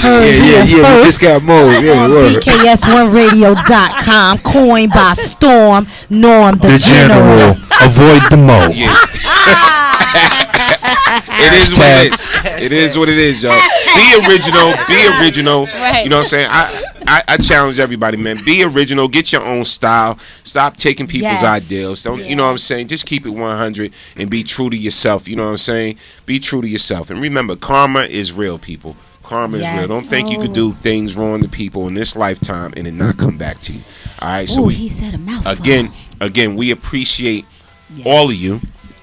just got Mo's. Yeah, word. BKS1Radio.com, coined by storm. Norm the general. Avoid the Mo. Yeah. It is what it is. It is what it is, y'all. Be original. Be original. Right. You know what I'm saying? I challenge everybody, man. Be original. Get your own style. Stop taking people's ideals. Don't you know what I'm saying? Just keep it 100 and be true to yourself. You know what I'm saying? Be true to yourself. And remember, karma is real, people. Karma is real. Don't think you could do things wrong to people in this lifetime and it not come back to you. All right. So he said a mouthful. Again, we appreciate all of you,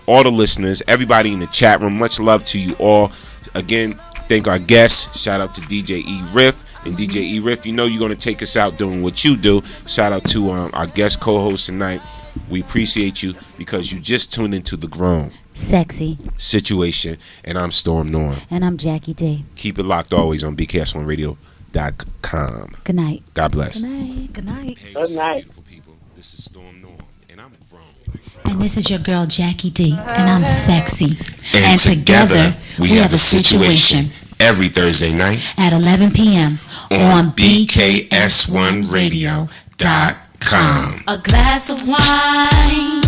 all the listeners, everybody in the chat room. Much love to you all. Again, thank our guests. Shout out to DJ ERIF. And DJ ERIF, you know you're going to take us out doing what you do. Shout out to our guest co-host tonight. We appreciate you because you just tuned into the Grown Sexy Situation. And I'm Storm Norm. And I'm Jackie D. Keep it locked always on BKS1Radio.com. Good night. God bless. Good night. Good night. Hey, Good night. Beautiful people. This is Storm Norm. And I'm Grown. And this is your girl Jackie D. And I'm sexy. And together we have a situation. Every Thursday night at 11 p.m. on BKS1Radio.com. A glass of wine,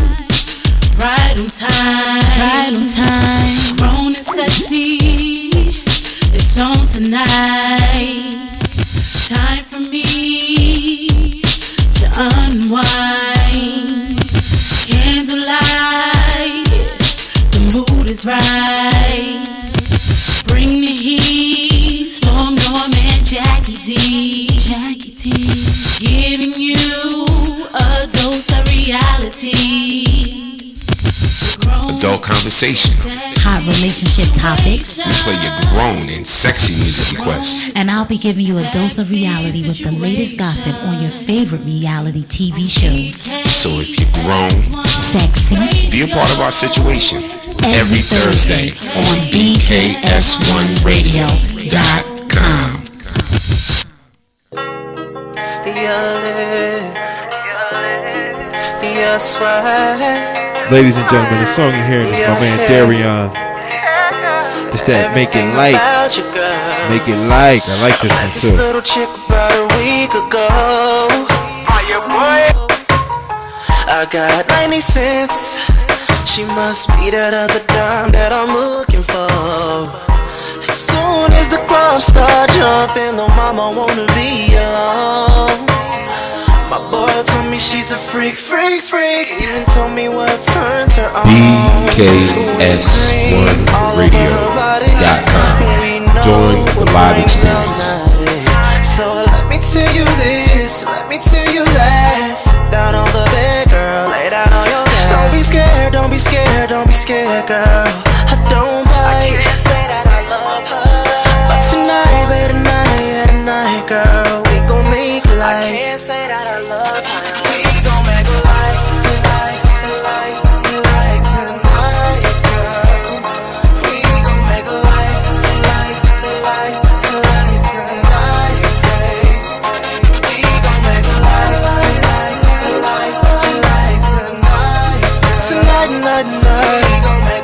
right on time, right on time. Grown and sexy, it's on tonight. Time for me to unwind. Candlelight, the mood is right. Bring the heat, Storm Norm and Jackie D. Jackie D. Giving you a dose of reality. Adult conversation. Hot relationship topics. We play your grown and sexy music requests. And I'll be giving you a dose of reality with the latest gossip on your favorite reality TV shows. So if you're grown, sexy, be a part of our situation. Every Thursday on BKS1Radio.com. Ladies and gentlemen, the song you're hearing is my man Darion. Just that Make It Light. Make It Like. I like this one too. This little chick about a week ago. I got 90 cents. She must be that other dime that I'm looking for. As soon as the clubs start jumping, the mama wanna be alone. My boy told me she's a freak, freak, freak. Even told me what turns her on. BKS1Radio.com. Join the live experience. So let me tell you this, let me tell you that. Sit down on the bed, girl, lay down on your back. Don't be scared, don't be scared, don't be scared, girl. I don't bite, I can't say that I love her. But tonight, baby, tonight, girl, we gon' make life. tonight, night, night. We gon' make